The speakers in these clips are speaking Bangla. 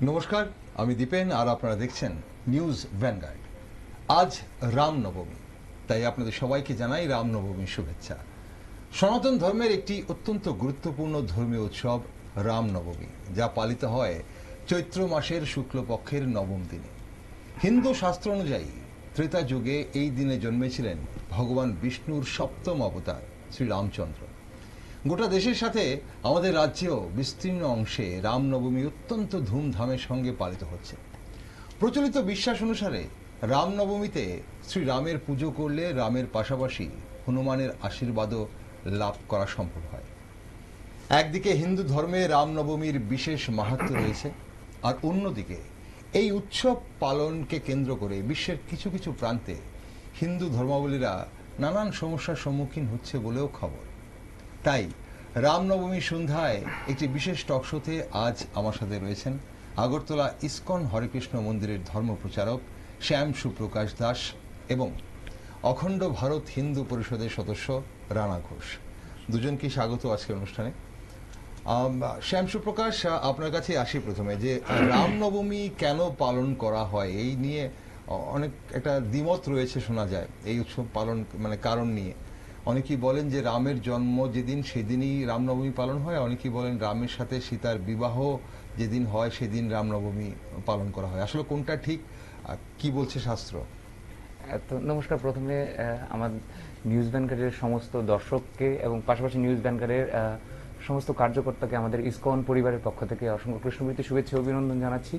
নমস্কার, আমি দীপেন আর আপনারা দেখছেন নিউজ ভ্যানগার্ড। আজ রামনবমী, তাই আপনাদের সবাইকে জানাই রামনবমীর শুভেচ্ছা। সনাতন ধর্মের একটি অত্যন্ত গুরুত্বপূর্ণ ধর্মীয় উৎসব রামনবমী, যা পালিত হয় চৈত্র মাসের শুক্লপক্ষের নবম দিনে। হিন্দু শাস্ত্র অনুযায়ী ত্রেতা যুগে এই দিনে জন্মেছিলেন ভগবান বিষ্ণুর সপ্তম অবতার শ্রীরামচন্দ্র। গোটা দেশের সাথে আমাদের রাজ্যেও বিস্তীর্ণ অংশে রামনবমী অত্যন্ত ধুমধামের সঙ্গে পালিত হচ্ছে। প্রচলিত বিশ্বাস অনুসারে রামনবমীতে শ্রীরামের পুজো করলে রামের পাশাপাশি হনুমানের আশীর্বাদও লাভ করা সম্ভব হয়। একদিকে হিন্দু ধর্মে রামনবমীর বিশেষ মাহাত্ম্য রয়েছে, আর অন্যদিকে এই উৎসব পালনকে কেন্দ্র করে বিশ্বের কিছু কিছু প্রান্তে হিন্দু ধর্মাবলীরা নানান সমস্যার সম্মুখীন হচ্ছে বলেও খবর। তাই রামনবমী সন্ধ্যায় একটি বিশেষ টকশোতে আজ আমার সাথে রয়েছেন আগরতলা ইসকন হরেকৃষ্ণ মন্দিরের ধর্মপ্রচারক শ্যাম সুপ্রকাশ দাস এবং অখণ্ড ভারত হিন্দু পরিষদের সদস্য রানা ঘোষ। দুজনকে স্বাগত আজকের অনুষ্ঠানে। শ্যাম সুপ্রকাশ, আপনার কাছে আসি প্রথমে, যে রামনবমী কেন পালন করা হয় এই নিয়ে অনেক একটা দ্বিমত রয়েছে শোনা যায় এই উৎসব পালন কারণ নিয়ে। অনেকেই বলেন যে রামের জন্ম যেদিন সেদিনই রামনবমী পালন হয়, অনেকেই বলেন রামের সাথে সীতার বিবাহ যেদিন হয় সেদিন রামনবমী পালন করা হয়। আসলে কোনটা ঠিক, কি বলছে শাস্ত্র? তো নমস্কার। প্রথমে আমার নিউজ ভ্যানগার্ডের সমস্ত দর্শককে এবং পাশাপাশি নিউজ ভ্যানগার্ডের সমস্ত কার্যকর্তাকে আমাদের ইসকন পরিবারের পক্ষ থেকে অসংখ্য কৃষ্ণমূর্তি শুভেচ্ছা অভিনন্দন জানাচ্ছি।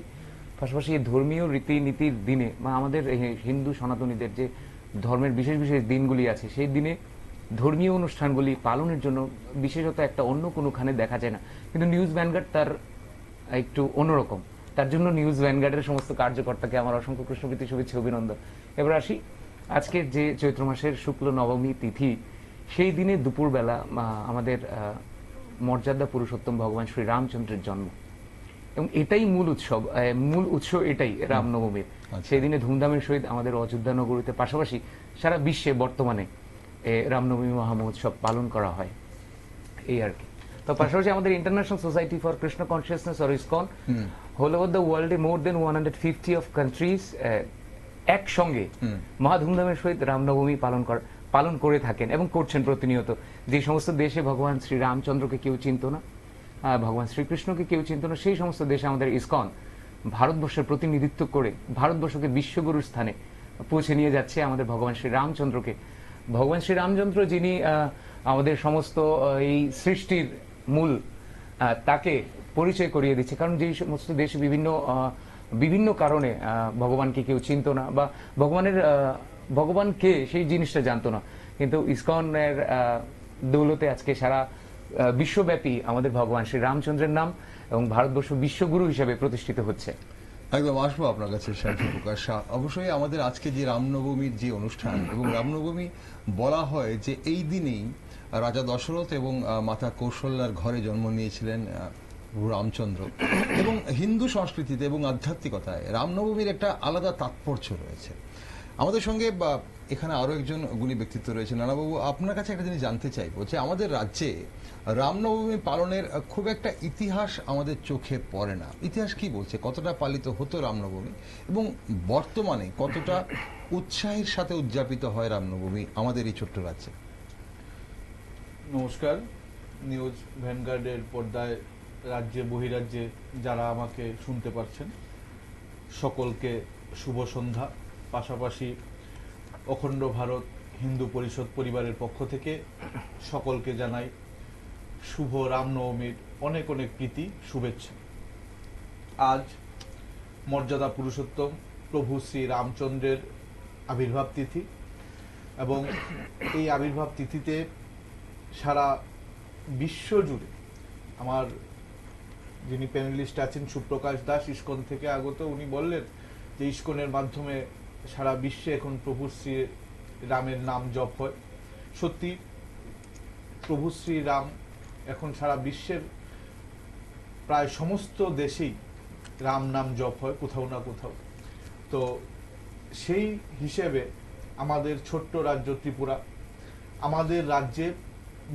পাশাপাশি এই ধর্মীয় রীতিনীতির দিনে বা আমাদের হিন্দু সনাতনীদের যে ধর্মের বিশেষ বিশেষ দিনগুলি আছে, সেই দিনে ধর্মীয় অনুষ্ঠানগুলি পালনের জন্য বিশেষত একটা অন্য কোনোখানে দেখা যায় না, কিন্তু নিউজ ভ্যানগার্ড তার একটু অন্যরকম। তার জন্য নিউজ ভ্যানগার্ডের সমস্ত কার্যকর্তাকে আমার অসংখ্য কৃষ্ণপ্রীতি শুভেচ্ছা অভিনন্দন। এবার আসি, আজকের যে চৈত্র মাসের শুক্ল নবমী তিথি, সেই দিনে দুপুরবেলা আমাদের মর্যাদা পুরুষোত্তম ভগবান শ্রী রামচন্দ্রের জন্ম, এবং এটাই মূল উৎস এটাই রামনবমীর। সেই দিনে ধুমধামের সহিত আমাদের অযোধ্যা নগরীতে পাশাপাশি সারা বিশ্বে বর্তমানে রামনবমী মহামহোৎসব পালন করা হয়, এই আর কি। তো পাশাপাশি আমাদের international society for Krishna consciousness or ISKCON whole over the ওয়ার্ল্ডে মোর দেন 150 অফ কান্ট্রিজ একসঙ্গে মহা ধুমধামের সহিত রামনবমী পালন করে থাকেন এবং করছেন প্রতিনিয়ত। যে সমস্ত দেশে ভগবান শ্রী রামচন্দ্রকে কেউ চিনত না, ভগবান শ্রীকৃষ্ণকে কেউ চিনত না, সেই সমস্ত দেশে আমাদের ইসকন ভারতবর্ষের প্রতিনিধিত্ব করে ভারতবর্ষকে বিশ্বগুরুর স্থানে পৌঁছে নিয়ে যাচ্ছে আমাদের ভগবান শ্রী রামচন্দ্রকে। ভগবান শ্রী রামচন্দ্র যিনি আমাদের সমস্ত এই সৃষ্টির মূল, তাকে পরিচয় করিয়ে দিচ্ছে। কারণ যেই সমস্ত দেশে বিভিন্ন কারণে ভগবানকে কেউ চিনত না বা ভগবান কে সেই জিনিসটা জানতো না, কিন্তু ইসকনের দৌলতে আজকে সারা বিশ্বব্যাপী আমাদের ভগবান শ্রী রামচন্দ্রের নাম এবং ভারতবর্ষ বিশ্বগুরু হিসেবে প্রতিষ্ঠিত হচ্ছে। একদম আসবো আপনার কাছে শ্যাম সুপ্রকাশ। অবশ্যই আমাদের আজকে যে রামনবমীর যে অনুষ্ঠান, এবং রামনবমী বলা হয় যে এই দিনেই রাজা দশরথ এবং মাতা কৌশল্যার ঘরে জন্ম নিয়েছিলেন রামচন্দ্র, এবং হিন্দু সংস্কৃতিতে এবং আধ্যাত্মিকতায় রামনবমীর একটা আলাদা তাৎপর্য রয়েছে। আমাদের সঙ্গে এখানে আরো একজন গুণী ব্যক্তিত্ব রয়েছে। নানাবাবু, আপনার কাছে একটা জিনিস জানতে চাইবো যে আমাদের রাজ্যে রামনবমী পালনের খুব একটা ইতিহাস আমাদের চোখে পড়ে না। ইতিহাস কি বলছে, কতটা পালিত হতো রামনবমী এবং বর্তমানে কতটা উৎসাহের সাথে উদযাপিত হয় রামনবমী আমাদের এই ছোট্ট রাজ্যে? নমস্কার। নিউজ ভ্যানগার্ডের পর্দায় রাজ্যে বহিরাজ্যে যারা আমাকে শুনতে পারছেন, সকলকে শুভ সন্ধ্যা। পাশাপাশি অখণ্ড ভারত হিন্দু পরিষদ পরিবারের পক্ষ থেকে সকলকে জানাই শুভ রামনবমীর অনেক অনেক প্রীতি শুভেচ্ছা। আজ মর্যাদা পুরুষোত্তম প্রভু শ্রী রামচন্দ্রের আবির্ভাব তিথি, এবং এই আবির্ভাব তিথিতে সারা বিশ্ব জুড়ে আমার যিনি প্যানেলিস্ট আছেন সুপ্রকাশ দাস ইসকন থেকে আগত, উনি বললেন যে ইসকনের মাধ্যমে সারা বিশ্বে এখন প্রভু শ্রী রামের নাম জপ হয়। সত্যি প্রভু শ্রী রাম এখন সারা বিশ্বের প্রায় সমস্ত দেশেই রাম নাম জপ হয় কোথাও না কোথাও। তো সেই হিসেবে আমাদের ছোট্ট রাজ্য ত্রিপুরা, আমাদের রাজ্যে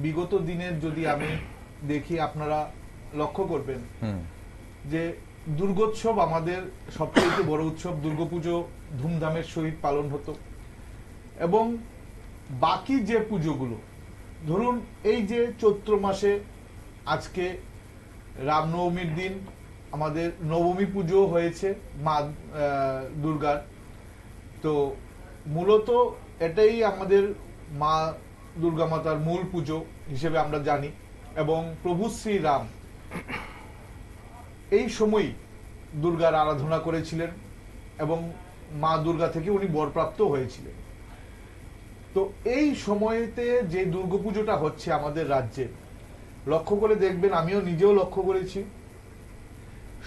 বিগত দিনের যদি আমি দেখি, আপনারা লক্ষ্য করবেন যে দুর্গোৎসব আমাদের সবচেয়ে বড় উৎসব, দুর্গাপুজো ধুমধামের সহিত পালন হতো। এবং বাকি যে পুজোগুলো, ধরুন এই যে চৈত্র মাসে আজকে রামনবমীর দিন আমাদের নবমী পুজো হয়েছে মা দুর্গার। তো মূলত এটাই আমাদের মা দুর্গা মাতার মূল পুজো হিসেবে আমরা জানি। এবং প্রভু শ্রীরাম এই সময়ই দুর্গার আরাধনা করেছিলেন এবং মা দুর্গা থেকে উনি বরপ্রাপ্ত হয়েছিলেন। তো এই সময়েতে যে দুর্গাপুজোটা হচ্ছে আমাদের রাজ্যে, লক্ষ্য করে দেখবেন, আমিও নিজেও লক্ষ্য করেছি,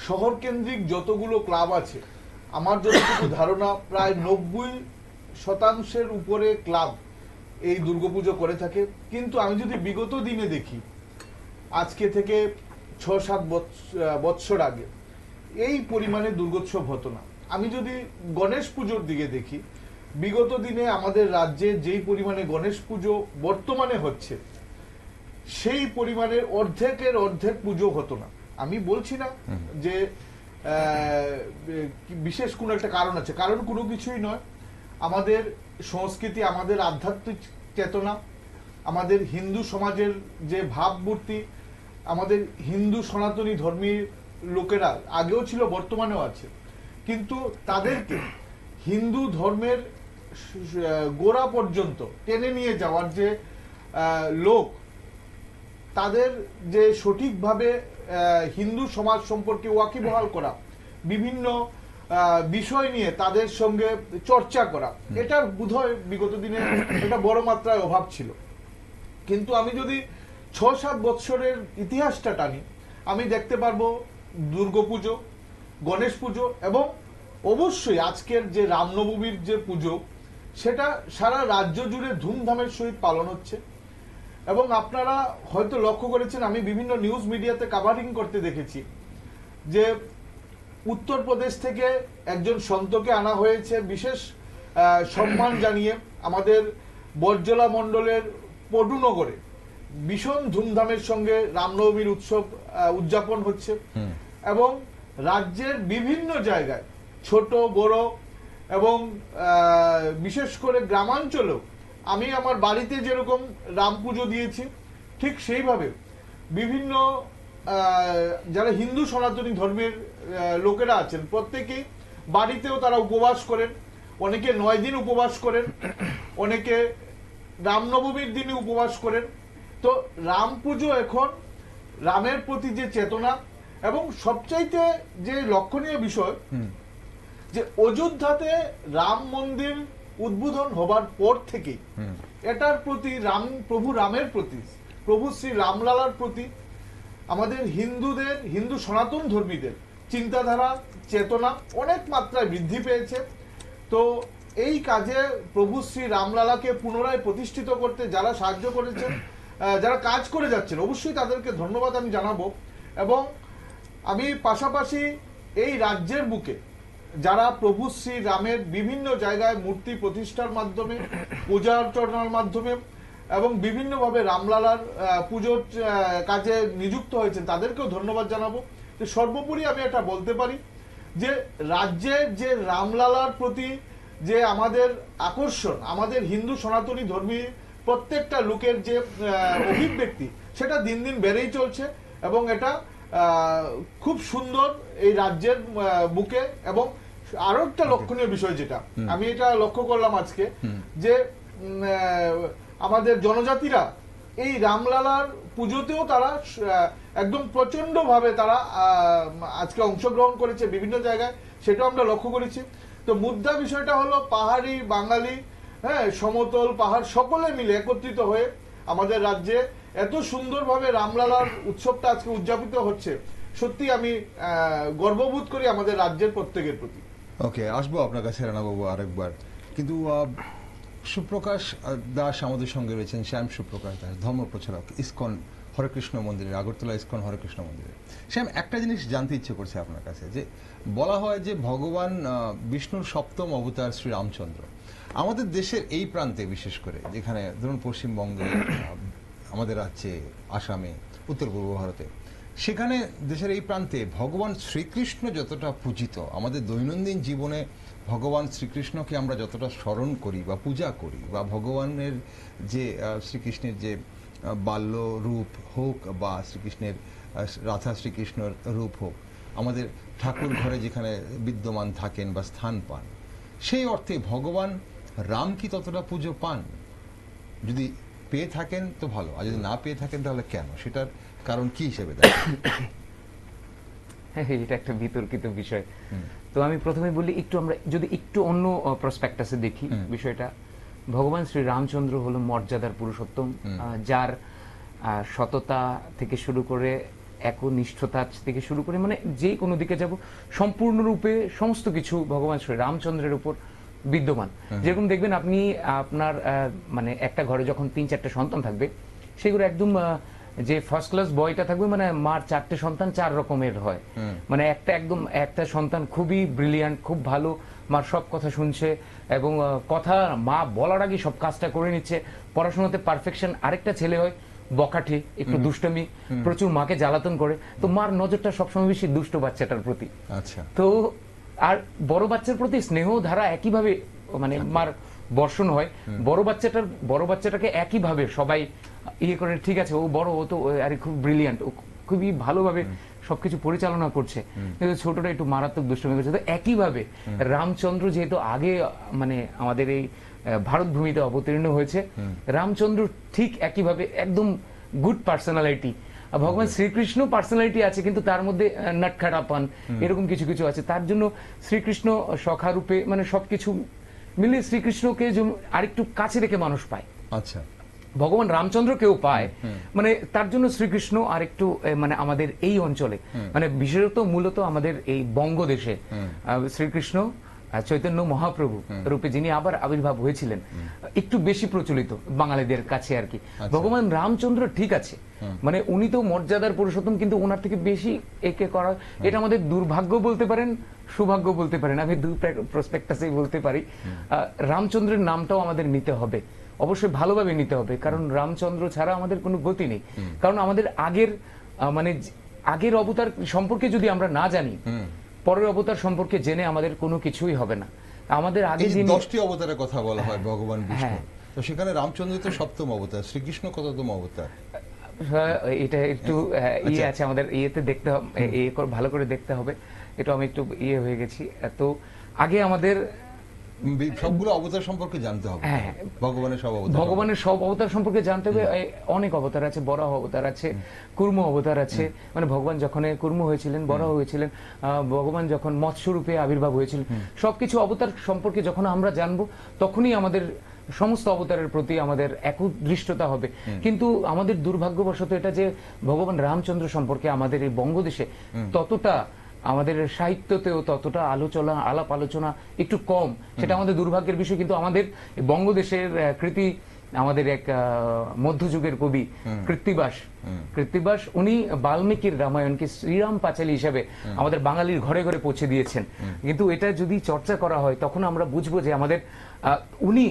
শহর কেন্দ্রিক যতগুলো ক্লাব আছে, আমার যতটুকু ধারণা প্রায় 90% উপরে ক্লাব এই দুর্গাপুজো করে থাকে। কিন্তু আমি যদি বিগত দিনে দেখি, আজকে থেকে 6-7 বৎসর আগে এই পরিমাণে দুর্গোৎসব হতো না। আমি যদি গণেশ পুজোর দিকে দেখি, বিগত দিনে আমাদের রাজ্যে যেই পরিমাণে গণেশ পুজো বর্তমানে হচ্ছে, সেই পরিমাণের অর্ধেকের অর্ধেক পুজো হতো না। আমি বলছি না যে বিশেষ কোনো একটা কারণ আছে, কারণ কোনো কিছুই নয়। আমাদের সংস্কৃতি, আমাদের আধ্যাত্মিক চেতনা, আমাদের হিন্দু সমাজের যে ভাবমূর্তি, আমাদের হিন্দু সনাতনী ধর্মী লোকেরা আগেও ছিল, বর্তমানেও আছে, কিন্তু তাদেরকে হিন্দু ধর্মের গোড়া পর্যন্ত টেনে নিয়ে যাওয়ার যে লোক, তাদের যে সঠিকভাবে হিন্দু সমাজ সম্পর্কে ওয়াকিবহাল করা, বিভিন্ন বিষয় নিয়ে তাদের সঙ্গে চর্চা করা, এটার বোধহয় বিগত দিনে এটা বড় মাত্রায় অভাব ছিল। কিন্তু আমি যদি 6-7 বৎসরের ইতিহাসটা টানি, আমি দেখতে পারবো দুর্গাপুজো, গণেশ পুজো এবং অবশ্যই আজকের যে রামনবমীর যে পুজো, সেটা সারা রাজ্য জুড়ে ধুমধামের সহিত পালন হচ্ছে। এবং আপনারা হয়তো লক্ষ্য করেছেন, আমি বিভিন্ন নিউজ মিডিয়াতে কাভারিং করতে দেখেছি যে উত্তরপ্রদেশ থেকে একজন সন্তকে আনা হয়েছে বিশেষ সম্মান জানিয়ে আমাদের বরজলা মণ্ডলের পটুনগরে ভীষণ ধুমধামের সঙ্গে রামনবমীর উৎসব উদযাপন হচ্ছে। এবং রাজ্যের বিভিন্ন জায়গায় ছোট বড় এবং বিশেষ করে গ্রামাঞ্চলেও, আমি আমার বাড়িতে যেরকম রাম পুজো দিয়েছি, ঠিক সেইভাবে বিভিন্ন যারা হিন্দু সনাতনী ধর্মের লোকেরা আছেন, প্রত্যেকেই বাড়িতেও তারা উপবাস করেন। অনেকে 9 দিন উপবাস করেন, অনেকে রামনবমীর দিনে উপবাস করেন। তো রাম পুজো এখন রামের প্রতি যে চেতনা, এবং সবচাইতে যে লক্ষণীয় বিষয় যে অযোধ্যাতে রাম মন্দির উদ্বোধন হবার পর থেকেই এটার প্রতি প্রভু রামের প্রতি, প্রভু শ্রী রামলালার প্রতি আমাদের হিন্দুদের, হিন্দু সনাতন ধর্মীদের চিন্তাধারা, চেতনা অনেক মাত্রায় বৃদ্ধি পেয়েছে। তো এই কাজে প্রভু শ্রী রামলালাকে পুনরায় প্রতিষ্ঠিত করতে যারা সাহায্য করেছেন, যারা কাজ করে যাচ্ছেন, অবশ্যই তাদেরকে ধন্যবাদ আমি জানাবো। এবং আমি পাশাপাশি এই রাজ্যের বুকে যারা প্রভু শ্রী রামের বিভিন্ন জায়গায় মূর্তি প্রতিষ্ঠার মাধ্যমে, পূজা অর্চনার মাধ্যমে এবং বিভিন্নভাবে রামলালার পুজোর কাজে নিযুক্ত হয়েছেন, তাদেরকেও ধন্যবাদ জানাবো। তো সর্বোপরি আমি এটা বলতে পারি যে রাজ্যের যে রামলালার প্রতি যে আমাদের আকর্ষণ, আমাদের হিন্দু সনাতনী ধর্মী প্রত্যেকটা লোকের যে অভিব্যক্তি, সেটা দিন দিন বেড়েই চলছে। এবং এটা খুব সুন্দর এই রাজ্যের বুকে। এবং আরো একটা লক্ষণীয় বিষয় যেটা আমি এটা লক্ষ্য করলাম আজকে, যে আমাদের জনজাতিরা এই রামলালার পুজোতেও তারা একদম প্রচন্ড ভাবে তারা আজকে অংশগ্রহণ করেছে বিভিন্ন জায়গায়, সেটাও আমরা লক্ষ্য করেছি। তো মুদ্রা বিষয়টা হলো পাহাড়ি বাঙালি, হ্যাঁ, সমতল পাহাড় সকলে মিলে একত্রিত হয়ে আমাদের রাজ্যে এত সুন্দরভাবে রামলালার উৎসবটা আজকে উদযাপিত হচ্ছে। সত্যি আমি গর্ববোধ করি আমাদের রাজ্যের প্রত্যেকের প্রতি। ওকে, আসবো আপনার কাছে রানাবাবু আরেকবার, কিন্তু সুপ্রকাশ দাস আমাদের সঙ্গে রয়েছেন, শ্যাম সুপ্রকাশ দাস, ধর্মপ্রচারক, ইসকন হরেকৃষ্ণ মন্দিরের, আগরতলা ইসকন হরেকৃষ্ণ মন্দিরে। শ্যাম, একটা জিনিস জানতে ইচ্ছে করছে আপনার কাছে, যে বলা হয় যে ভগবান বিষ্ণুর 7ম অবতার শ্রী রামচন্দ্র আমাদের দেশের এই প্রান্তে, বিশেষ করে যেখানে ধরুন পশ্চিমবঙ্গে, আমাদের রাজ্যে, আসামে, উত্তর পূর্ব ভারতে সেখানে দেশের এই প্রান্তে ভগবান শ্রীকৃষ্ণ যতটা পূজিত, আমাদের দৈনন্দিন জীবনে ভগবান শ্রীকৃষ্ণকে আমরা যতটা স্মরণ করি বা পূজা করি, বা ভগবানের যে শ্রীকৃষ্ণের যে বাল্য রূপ হোক বা শ্রীকৃষ্ণের রাধা শ্রীকৃষ্ণের রূপ হোক, আমাদের ঠাকুর ঘরে যেখানে বিদ্যমান থাকেন বা স্থান পান, সেই অর্থে ভগবান রাম কি ততটা পুজো পান? যদি পেয়ে থাকেন তো ভালো, আর যদি না পেয়ে থাকেন তাহলে কেন, সেটার কারণ কি হিসেবে দেখেন? হ্যাঁ, এটা একটা বিতর্কিত বিষয়। তো আমি প্রথমে বলি, আমরা যদি একটু অন্য প্রসপেক্টাসে দেখি বিষয়টা, ভগবান শ্রী রামচন্দ্র হলো মর্যাদার পুরুষোত্তম, যার সততা থেকে শুরু করে একনিষ্ঠতা থেকে শুরু করে, মানে যে কোনো দিকে যাব সম্পূর্ণরূপে সমস্ত কিছু ভগবান শ্রী রামচন্দ্রের উপর বিদ্যমান। যেরকম দেখবেন আপনি আপনার মানে একটা ঘরে যখন 3-4টে সন্তান থাকবে, সেগুলো একদম যে ফার্স্ট ক্লাস বয়টা থাকবে, মানে মার 4টে সন্তান 4 রকমের হয়। মানে একটা সন্তান খুবই ব্রিলিয়ান্ট, খুব ভালো, মার সব কথা শুনছে এবং কথা মা বলার আগে সব কাজটা করে নিচ্ছে, পড়াশোনাতে পারফেকশন। আরেকটা ছেলে হয় বকাঠে, একটু দুষ্টমি, প্রচুর মাকে জ্বালাতন করে, তো মার নজরটা সবসময় বেশি দুষ্ট বাচ্চাটার প্রতি। আচ্ছা। তো আর বড় বাচ্চার প্রতি স্নেহ ধারা একইভাবে মানে মার বর্ষণ হয়। বড় বাচ্চাটাকে একইভাবে সবাই ইয়ে করে, ঠিক আছে ও বড়, ও তো আরে খুব ব্রিলিয়ান্ট, ও খুবই ভালোভাবে সবকিছু পরিচালনা করছে, কিন্তু ছোটটা একটু মারাত্মক দুষ্টমি করছে। তো একইভাবে রামচন্দ্র যেহেতু আগে মানে আমাদের এই ভারত ভূমিতে অবতীর্ণ হয়েছে, রামচন্দ্র ঠিক একইভাবে একদম গুড পার্সোনালিটি। ভগবান শ্রীকৃষ্ণ পার্সোনালিটি আছে, কিন্তু তার মধ্যে নটখাটাপন এরকম কিছু কিছু আছে। তার জন্য শ্রীকৃষ্ণ সখা রূপে মানে সবকিছু মিলিয়ে শ্রীকৃষ্ণকে আরেকটু কাছে রেখে মানুষ পায়। আচ্ছা। ভগবান রামচন্দ্রকেও পায়, মানে তার জন্য শ্রীকৃষ্ণ আরেকটু মানে আমাদের এই অঞ্চলে, মানে বিশেষত মূলত আমাদের এই বঙ্গদেশে শ্রীকৃষ্ণ চৈতন্য মহাপ্রভু রূপে যিনি আবার আবির্ভাব হয়েছিলেন, একটু বেশি প্রচলিত বাঙালিদের কাছে আর কি। ভগবান রামচন্দ্র ঠিক আছে, মানে উনি তো মর্যাদার পুরুষোত্তম, কিন্তু ওনার থেকে বেশি একে করা, এটা আমাদের দুর্ভাগ্য বলতে পারেন, সৌভাগ্য বলতে পারেন, আমি দুই প্রসপেক্টাসেই বলতে পারি। রামচন্দ্রের নামটাও আমাদের নিতে হবে, অবশ্যই ভালোভাবে নিতে হবে, কারণ রামচন্দ্র ছাড়া আমাদের কোনো গতি নেই। কারণ আমাদের মানে আগের অবতার সম্পর্কে যদি আমরা না জানি, পরের অবতার সম্পর্কে জেনে আমাদের কোনো কিছুই হবে না। আমাদের আগে যে 10টি অবতারের কথা বলা হয় ভগবান বিষ্ণু, তো সেখানে রামচন্দ্র তো সপ্তম অবতার, শ্রীকৃষ্ণ কততম অবতার? এটা একটু ইয়ে আছে, আমাদের ইয়েতে দেখতে হবে, ভালো করে দেখতে হবে। এটা আমি একটু ইয়ে হয়ে গেছি। তো আগে আমাদের সবগুলো অবতার সম্পর্কে জানতে হবে, ভগবানের সব অবতার সম্পর্কে জানতে হবে। অনেক অবতার আছে, বরাহ অবতার আছে, কুর্ম অবতার আছে, মানে ভগবান যখন কুর্ম হয়েছিলেন, বরাহ হয়েছিলেন, ভগবান যখন মৎস্য রূপে আবির্ভাব হয়েছিলেন, সবকিছু অবতার সম্পর্কে যখন আমরা জানবো, তখনই আমাদের সমস্ত অবতারের প্রতি আমাদের একদৃষ্টতা হবে। কিন্তু আমাদের দুর্ভাগ্যবশত এটা যে ভগবান রামচন্দ্র সম্পর্কে আমাদের এই বঙ্গদেশে ততটা, আমাদের সাহিত্যতেও ততটা আলাপ আলোচনা একটু কম, সেটা আমাদের দুর্ভাগ্যের বিষয়। কিন্তু আমাদের বঙ্গদেশের কৃতি, আমাদের এক মধ্যযুগের কবি কৃত্তিবাস, উনি বাল্মীকির রামায়ণকে শ্রীরাম পাঁচালী হিসাবে আমাদের বাঙালির ঘরে ঘরে পৌঁছে দিয়েছেন। কিন্তু এটা যদি চর্চা করা হয়, তখন আমরা বুঝবো যে আমাদের উনি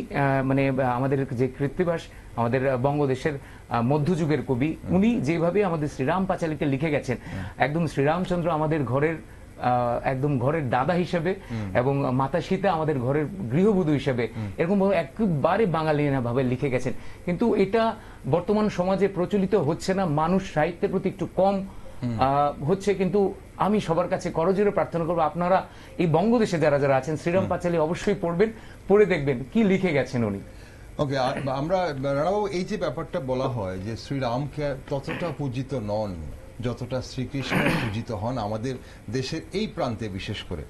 মানে আমাদের যে কৃত্তিবাস, আমাদের বঙ্গদেশের মধ্যযুগের কবি, উনি যেভাবে আমাদের শ্রীরাম পাঁচালীকে লিখে গেছেন, একদম শ্রীরামচন্দ্র আমাদের ঘরের একদম ঘরের দাদা হিসেবে এবং মাতা সীতা আমাদের ঘরের গৃহবধূ হিসেবে, এরকম একেবারে বাঙালিয়ানা ভাবে লিখে গেছেন। কিন্তু এটা বর্তমান সমাজে প্রচলিত হচ্ছে না, মানুষ সাহিত্যের প্রতি একটু কম হচ্ছে। কিন্তু আমি সবার কাছে করজোড়ে প্রার্থনা করবো, আপনারা এই বঙ্গদেশে যারা যারা আছেন, শ্রীরাম পাঁচালী অবশ্যই পড়বেন, পড়ে দেখবেন কি লিখে গেছেন উনি। ওকে, আমরা রানাবাবু, এই যে ব্যাপারটা বলা হয় যে শ্রীরামকে ততটা পূজিত নন যতটা শ্রীকৃষ্ণ পূজিত হন আমাদের দেশের এই প্রান্তে, বিশেষ করে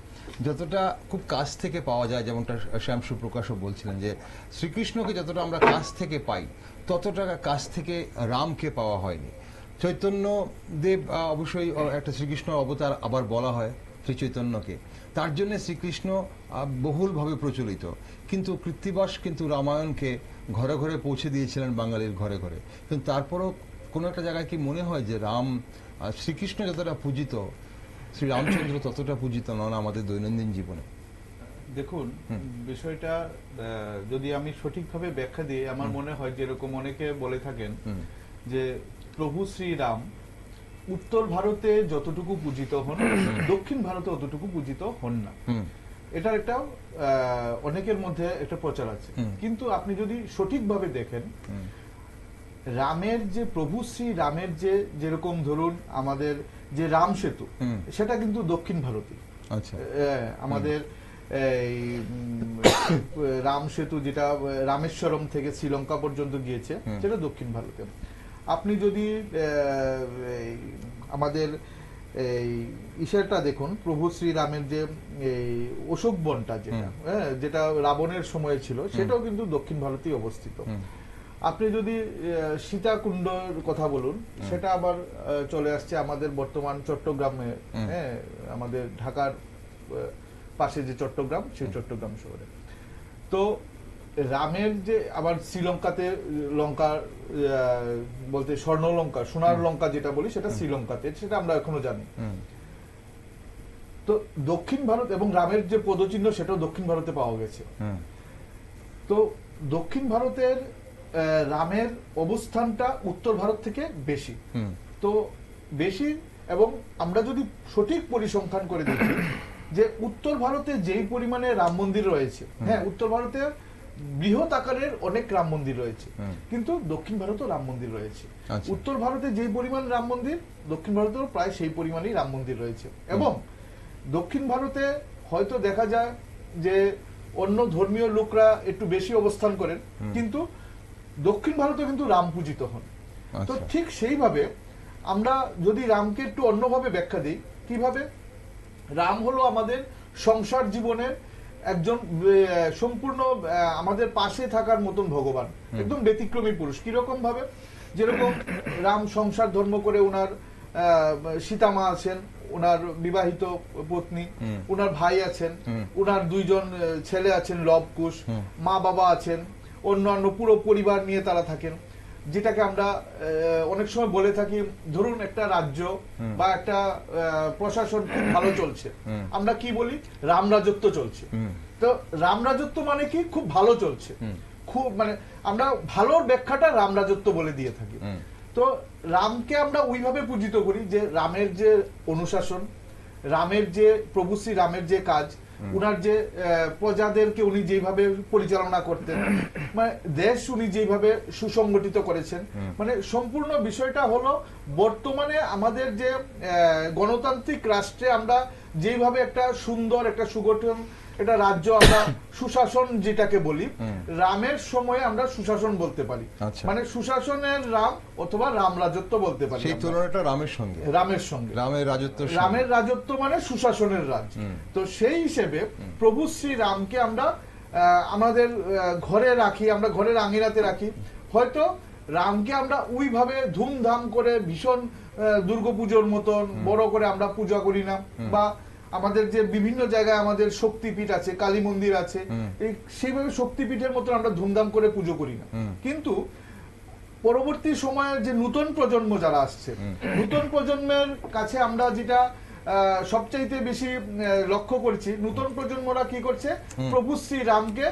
যতটা খুব কাছ থেকে পাওয়া যায়, যেমনটা শ্যাম সুপ্রকাশও বলছিলেন যে শ্রীকৃষ্ণকে যতটা আমরা কাছ থেকে পাই, ততটা কাছ থেকে রামকে পাওয়া হয়নি। চৈতন্য দেব অবশ্যই একটা শ্রীকৃষ্ণ অবতার আবার বলা হয় শ্রী চৈতন্যকে, তার জন্য শ্রীকৃষ্ণ বহুলভাবে প্রচলিত। কিন্তু কৃত্তিবাস কিন্তু রামায়ণকে ঘরে ঘরে পৌঁছে দিয়েছিলেন বাঙালির ঘরে ঘরে। কিন্তু তারপরও কোনো একটা জায়গায় কি মনে হয় যে শ্রীকৃষ্ণ যতটা পূজিত, শ্রী রামচন্দ্র ততটা পূজিত নন আমাদের দৈনন্দিন জীবনে? দেখুন, বিষয়টা যদি আমি সঠিকভাবে ব্যাখ্যা দিই, আমার মনে হয় যেরকম অনেকে বলে থাকেন যে প্রভু শ্রীরাম উত্তর ভারতে যতটুকু পূজিত হন দক্ষিণ ভারতে অতটুকু পূজিত হন না, এটার একটা অনেকের মধ্যে একটা প্রচার আছে। কিন্তু আপনি যদি সঠিকভাবে দেখেন, রামের যে প্রভু শ্রী রামের যে যেরকম ধরুন আমাদের যে রাম সেতু, সেটা কিন্তু দক্ষিণ ভারতে। আচ্ছা, আমাদের এই রাম সেতু যেটা রামেশ্বরম থেকে শ্রীলঙ্কা পর্যন্ত গিয়েছে, সেটা দক্ষিণ ভারতে। আপনি যদি আমাদের এই ইশারটা দেখুন, প্রভু শ্রীরামের যে অশোক বনটা যেটা রাবণের সময় ছিল, সেটাও কিন্তু দক্ষিণ ভারতেই অবস্থিত। আপনি যদি সীতাকুণ্ডর কথা বলুন, সেটা আবার চলে আসছে আমাদের বর্তমান চট্টগ্রামে, আমাদের ঢাকার পাশে যে চট্টগ্রাম, সেই চট্টগ্রাম শহরে। তো রামের যে আবার শ্রীলঙ্কাতে লঙ্কা বলতে স্বর্ণলঙ্কা, সোনার লঙ্কা যেটা বলি, সেটা শ্রীলঙ্কাতে, সেটা আমরা এখনো জানি। তো দক্ষিণ ভারত এবং রামের যে পদচিহ্ন, সেটাও দক্ষিণ ভারতে পাওয়া গেছে। তো দক্ষিণ ভারতের রামের অবস্থানটা উত্তর ভারত থেকে বেশি। তো বেশি, এবং আমরা যদি সঠিক পরিসংখ্যান করে দেখি যে উত্তর ভারতে যেই পরিমাণে রাম মন্দির রয়েছে, হ্যাঁ, উত্তর ভারতে বৃহৎ আকারের অনেক রাম মন্দির রয়েছে, কিন্তু দক্ষিণ ভারতেও রাম মন্দির রয়েছে। উত্তর ভারতে যেই পরিমাণ রাম মন্দির, দক্ষিণ ভারতেও প্রায় সেই পরিমাণেই রাম মন্দির রয়েছে। এবং দক্ষিণ ভারতে হয়তো দেখা যায় যে অন্য ধর্মীয় লোকরা একটু বেশি অবস্থান করেন, কিন্তু দক্ষিণ ভারতে কিন্তু রাম পূজিত হন। তো ঠিক সেইভাবে আমরা যদি রামকে একটু অন্যভাবে ব্যাখ্যা দিই, কিভাবে? রাম হলো আমাদের সংসার জীবনের একজন সম্পূর্ণ আমাদের পাশে থাকার মতন ভগবান, একদম ব্যতিক্রমী পুরুষ। কিরকম ভাবে? যেরকম রাম সংসার ধর্ম করে, ওনার সীতামা আছেন, ওনার বিবাহিত পত্নী, ওনার ভাই আছেন, ওনার 2 জন ছেলে আছেন লব কুশ, মা বাবা আছেন, অন্যান্য পুরো পরিবার নিয়ে তারা থাকেন। যেটাকে আমরা অনেক সময় বলে থাকি, ধরুন একটা রাজ্য বা একটা প্রশাসন খুব ভালো চলছে, আমরা কি বলি? রাম রাজত্ব চলছে। তো রাম রাজত্ব মানে কি? খুব ভালো চলছে, খুব মানে আমরা ভালোর ব্যাখ্যাটা রাম রাজত্ব বলে দিয়ে থাকি। তো রামকে আমরা ওইভাবে পূজিত করি যে রামের যে অনুশাসন, রামের যে প্রভু শ্রী রামের যে কাজ, উনার যে প্রজাদেরকে উনি যেভাবে পরিচালনা করতেন, মানে দেশ উনি যেভাবে সুসংগঠিত করেছেন, মানে সম্পূর্ণ বিষয়টা হলো বর্তমানে আমাদের যে গণতান্ত্রিক রাষ্ট্রে আমরা যেভাবে একটা সুন্দর একটা সুগঠন একটা রাজ্য, আমরা সুশাসন যেটাকে বলি, রামের সময়ে আমরা সুশাসন বলতে পারি। মানে সুশাসনের রাম অথবা রাম রাজত্ব বলতে পারি। সেই তুলনাটা রামের সঙ্গে, রামের রাজত্ব মানে সুশাসনের রাজ। তো সেই হিসেবে প্রভু শ্রী রামকে আমরা আমাদের ঘরে রাখি, আমরা ঘরের আঙিনাতে রাখি। হয়তো রামকে আমরা ওইভাবে ধুমধাম করে ভীষণ দুর্গাপুজোর মতন বড় করে আমরা পূজা করি না, বা আমাদের যে বিভিন্ন জায়গায় আমাদের শক্তিপীঠ আছে, কালী মন্দির আছে, সেইভাবে শক্তিপীঠের মতন আমরা ধুমধাম করে পুজো করি না। কিন্তু পরবর্তী সময়ে যে নতুন প্রজন্ম যারা আসছে, নতুন প্রজন্মের কাছে আমরা যেটা সবচাইতে বেশি লক্ষ্য করছি, নতুন প্রজন্মরা কি করছে? প্রভু শ্রী রামকে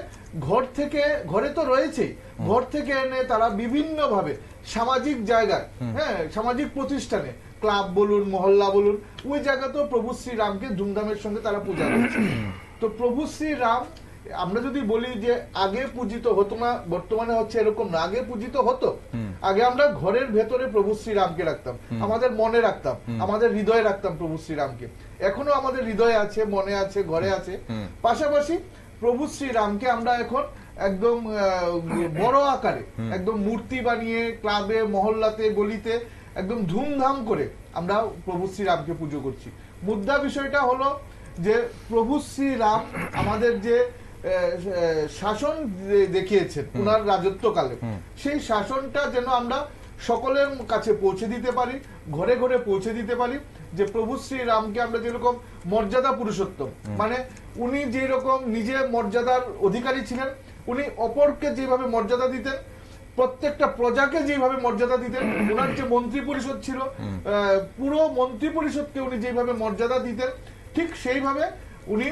ঘরে তো রয়েছে, ঘর থেকে এনে তারা বিভিন্ন ভাবে সামাজিক জায়গায়, হ্যাঁ, সামাজিক প্রতিষ্ঠানে, ক্লাব বলুন, মহল্লা বলুন, ওই জায়গাতেও প্রভু শ্রী রামকে ধুমধামের সঙ্গে তারা পূজা করছে। তো প্রভু শ্রী রাম, আমরা যদি বলি যে আগে পূজিত হতো না, বর্তমানে হচ্ছে এরকম না, আগে পূজিত হতো। আগে আমরা ঘরের ভেতরে প্রভু শ্রী রামকে রাখতাম, আমাদের মনে রাখতাম, আমাদের হৃদয়ে রাখতাম প্রভু শ্রী রামকে। এখনো আমাদের হৃদয়ে আছে, মনে আছে, ঘরে আছে। পাশাপাশি প্রভু শ্রী রামকে আমরা এখন একদম বড় আকারে একদম মূর্তি বানিয়ে ক্লাবে, মহল্লাতে, গলিতে একদম ধুমধাম করে আমরা প্রভু শ্রী রামকে পুজো করছি। মুদ্রা বিষয়টা হলো যে প্রভু শ্রী রাম আমাদের যে শাসন দেখিয়েছেন ওনার রাজত্বকালে, সেই শাসনটা যেন আমরা সকলের কাছে পৌঁছে দিতে পারি, ঘরে ঘরে পৌঁছে দিতে পারি। যে প্রভু শ্রী রামকে আমরা যেরকম মর্যাদা পুরুষোত্তম, মানে উনি যেরকম নিজে মর্যাদার অধিকারী ছিলেন, উনি অপরকে যেভাবে মর্যাদা দিতেন, প্রত্যেকটা প্রজাকে যেভাবে মর্যাদা দিতেন, ওনার যে মন্ত্রী পরিষদ ছিল, পুরো মন্ত্রী পরিষদকে উনি যেভাবে মর্যাদা দিতেন, ঠিক সেইভাবে উনি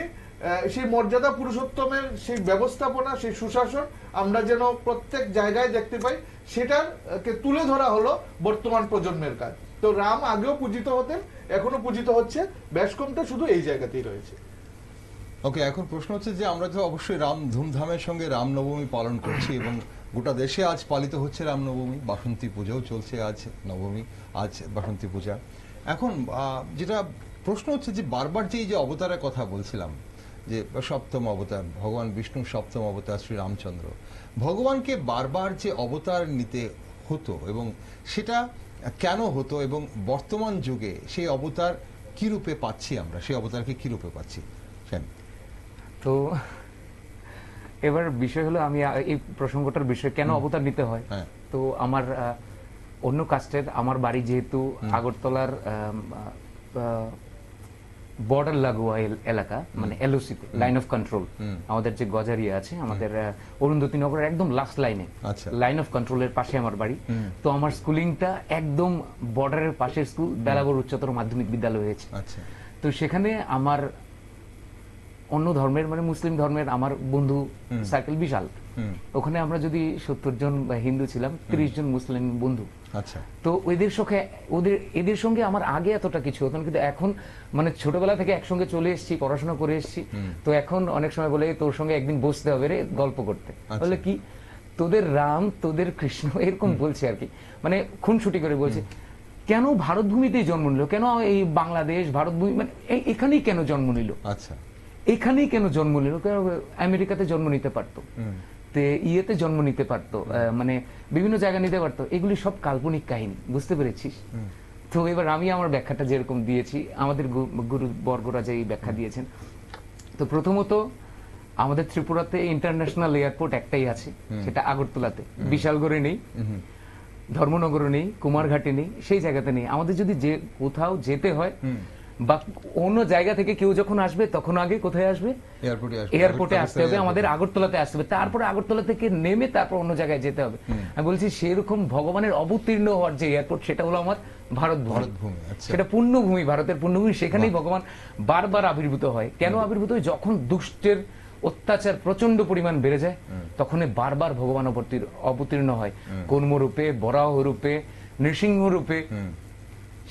সেই মর্যাদা পুরুষোত্তমের সেই ব্যবস্থাপনা, সেই সুশাসন আমরা যেন প্রত্যেক জায়গায় দেখতে পাই, সেটাকে তুলে ধরা হলো বর্তমান প্রজন্মের কাজ। তো রাম আগেও পূজিত হতেন, এখনো পূজিত হচ্ছে, ব্যাসকমটা শুধু এই জায়গাতেই রয়েছে। ওকে, এখন প্রশ্ন হচ্ছে যে আমরা তো অবশ্যই রাম ধুমধামের সঙ্গে রামনবমী পালন করছি এবং গোটা দেশে আজ পালিত হচ্ছে রামনবমী, বাসন্তী পূজাও চলছে, আজ নবমী, আজ বাসন্তী পূজা। এখন যেটা প্রশ্ন হচ্ছে যে বারবার যে এই যে অবতারের কথা বলছিলাম, যে সপ্তম অবতার ভগবান বিষ্ণুর সপ্তম অবতার শ্রী রামচন্দ্র, ভগবানকে বারবার যে অবতার নিতে হতো এবং সেটা কেন হতো এবং বর্তমান যুগে সেই অবতার কি রূপে পাচ্ছি, আমরা সেই অবতারকে কি রূপে পাচ্ছি? তো এবার বিষয় হলো, আমি এই প্রসঙ্গটার বিষয় কেন অবতার নিতে হয়। হ্যাঁ। তো আমার অন্য কাস্টের, আমার বাড়ি যেহেতু আগরতলার বর্ডার লাগোয়া এলাকা, মানে এলওসিতে, লাইন অফ কন্ট্রোল, আমাদের যে গজারিয়া আছে, আমাদের অরুন্ধতী নগরের একদম লাস্ট লাইনে, আচ্ছা। লাইন অফ কন্ট্রোলের পাশে আমার বাড়ি। তো আমার স্কুলিংটা একদম বর্ডারের পাশের স্কুল, বেলাগড় উচ্চতর মাধ্যমিক বিদ্যালয় হয়েছে। আচ্ছা। তো সেখানে আমার অন্য ধর্মের, মানে মুসলিম ধর্মের আমার বন্ধু সার্কেল বিশাল। ওখানে আমরা যদি 70 জন হিন্দু ছিলাম, 30 জন মুসলিম বন্ধু। আচ্ছা। তো এদের সঙ্গে আমার আগে এতটা কিছু হতো না, কিন্তু এখন মানে ছোটবেলা থেকে একসঙ্গে চলে এসেছি, পড়াশোনা করে এসেছি। তো এখন অনেক সময় বলে তোর সঙ্গে একদিন বসতে হবে রে গল্প করতে। বলে কি তোদের রাম, তোদের কৃষ্ণ, এরকম বলছে আর কি, মানে খুনসুটি করে বলছে। কেন ভারত ভূমিতেই জন্ম নিল, কেন এই বাংলাদেশ ভারত ভূমি, মানে এখানেই কেন জন্ম নিল? আচ্ছা। এখানেই কেন জন্ম নিল? আমেরিকাতে জন্ম নিতে পারতো, ইয়েতে জন্ম নিতে পারতো, মানে বিভিন্ন জায়গায় নিতে পারতো। এগুলি সব কাল্পনিক কাহিনী, বুঝতে পেরেছিস? তো এবার আমি আমার ব্যাখ্যাটা যেরকম দিয়েছি, আমাদের গুরু বর্গরা যে এই ব্যাখ্যা দিয়েছেন। তো প্রথমত আমাদের ত্রিপুরাতে ইন্টারন্যাশনাল এয়ারপোর্ট একটাই আছে, সেটা আগরতলাতে, বিশালগড়ে নেই, ধর্মনগরে নেই, কুমারঘাটে নেই, সেই জায়গাতে নেই। আমাদের যদি যে কোথাও যেতে হয় বা অন্য জায়গা থেকে কেউ যখন আসবে, তখন আগে কোথায় আসবে? এয়ারপোর্টে আসতে হবে, আমাদের আগরতলাতে আসতে হবে। তারপরে আগরতলা থেকে নেমে তারপর অন্য জায়গায় যেতে হবে। আমি বলছি সেরকম ভগবানের অবতীর্ণ হওয়ার যে এয়ারপোর্ট, সেটা হলো আমার ভারত ভূমি। সেটা পুণ্যভূমি, ভারতের পুণ্যভূমি। সেখানেই ভগবান বারবার আবির্ভূত হয়। কেন আবির্ভূত হয়? যখন দুষ্টের অত্যাচার প্রচন্ড পরিমাণ বেড়ে যায়, তখন বারবার ভগবান অবতীর্ণ হয়, কর্ম রূপে, বরাহ রূপে, নৃসিংহ রূপে।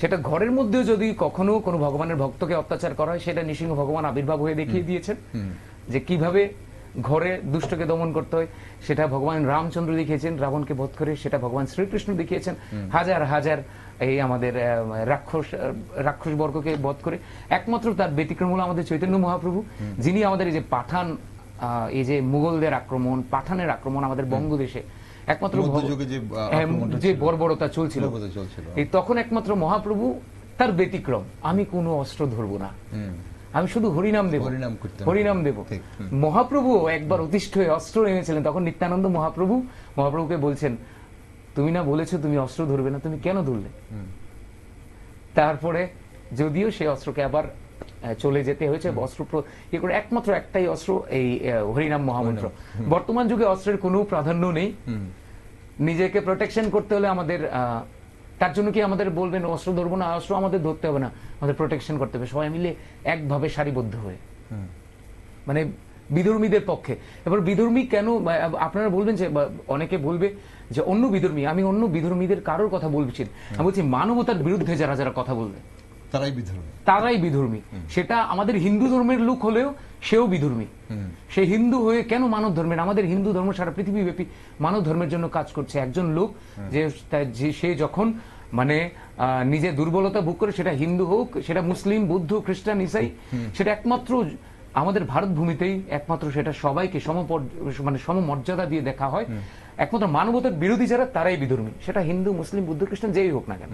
সেটা ঘরের মধ্যেও যদি কখনো কোনো ভগবানের ভক্তকে অত্যাচার করা হয়, সেটা নৃসিংহ ভগবান আবির্ভাব হয়ে দেখিয়ে দিয়েছেন যে কিভাবে ঘরে দুষ্টকে দমন করতে হয়। সেটা ভগবান রামচন্দ্র দেখিয়েছেন রাবণকে বধ করে, সেটা ভগবান শ্রীকৃষ্ণ দেখিয়েছেন হাজার হাজার এই আমাদের রাক্ষস বর্গকে বধ করে। একমাত্র তার ব্যতিক্রম হলো আমাদের চৈতন্য মহাপ্রভু, যিনি আমাদের এই যে পাঠান, এই যে মুঘলদের আক্রমণ, পাঠানের আক্রমণ আমাদের বঙ্গদেশে একমাত্র যে বর্বরতা চলছিল, তখন একমাত্র মহাপ্রভু তার ব্যতিক্রম। আমি কোনো অস্ত্র ধরবো না, আমি শুধু হরিনাম দেব, হরিনাম দেব। মহাপ্রভু একবার অতিষ্ঠ হয়ে অস্ত্র এনেছিলেন, তখন নিত্যানন্দ মহাপ্রভুকে বলছেন, তুমি না বলেছো তুমি অস্ত্র ধরবে না, তুমি কেন ধরলে? তারপরে যদিও সেই অস্ত্রকে আবার চলে যেতে হয়েছে, অস্ত্র ইয়ে করে একমাত্র একটাই অস্ত্র, এই হরিনাম মহামন্ত্র। বর্তমান যুগে অস্ত্রের কোনো প্রাধান্য নেই। নিজেকে প্রোটেকশন করতে হলে আমাদের, তার জন্য কি আমাদের বলবেন অস্ত্র ধরবো না? অস্ত্র আমাদের ধরতে হবে না, আমাদের প্রোটেকশন করতে হবে সবাই মিলে একভাবে সারিবদ্ধ হয়ে, মানে বিধর্মীদের পক্ষে। এবার বিধর্মী কেন আপনারা বলবেন, যে অনেকে বলবে যে অন্য বিধর্মী, আমি অন্য বিধর্মীদের কারোর কথা বলছি, আমি বলছি মানবতার বিরুদ্ধে যারা যারা কথা বলবে তারাই বিধর্মী। সেটা আমাদের হিন্দু ধর্মের লোক হলেও সেও বিধর্মী। সে হিন্দু হয়ে কেন মানব ধর্মের, আমাদের হিন্দু ধর্ম সারা পৃথিবীব্যাপী মানব ধর্মের জন্য কাজ করছে। একজন লোক যে সে যখন মানে নিজে দুর্বলতা ভোগ করে, সেটা হিন্দু হোক, সেটা মুসলিম, বৌদ্ধ, খ্রিস্টান, ইসাই, সেটা একমাত্র আমাদের ভারত ভূমিতেই একমাত্র সেটা সবাইকে মানে সমমর্যাদা দিয়ে দেখা হয়। একমাত্র মানবতার বিরোধী যারা, তারাই বিধর্মী। সেটা হিন্দু, মুসলিম, বৌদ্ধ, খ্রিস্টান যেই হোক না কেন,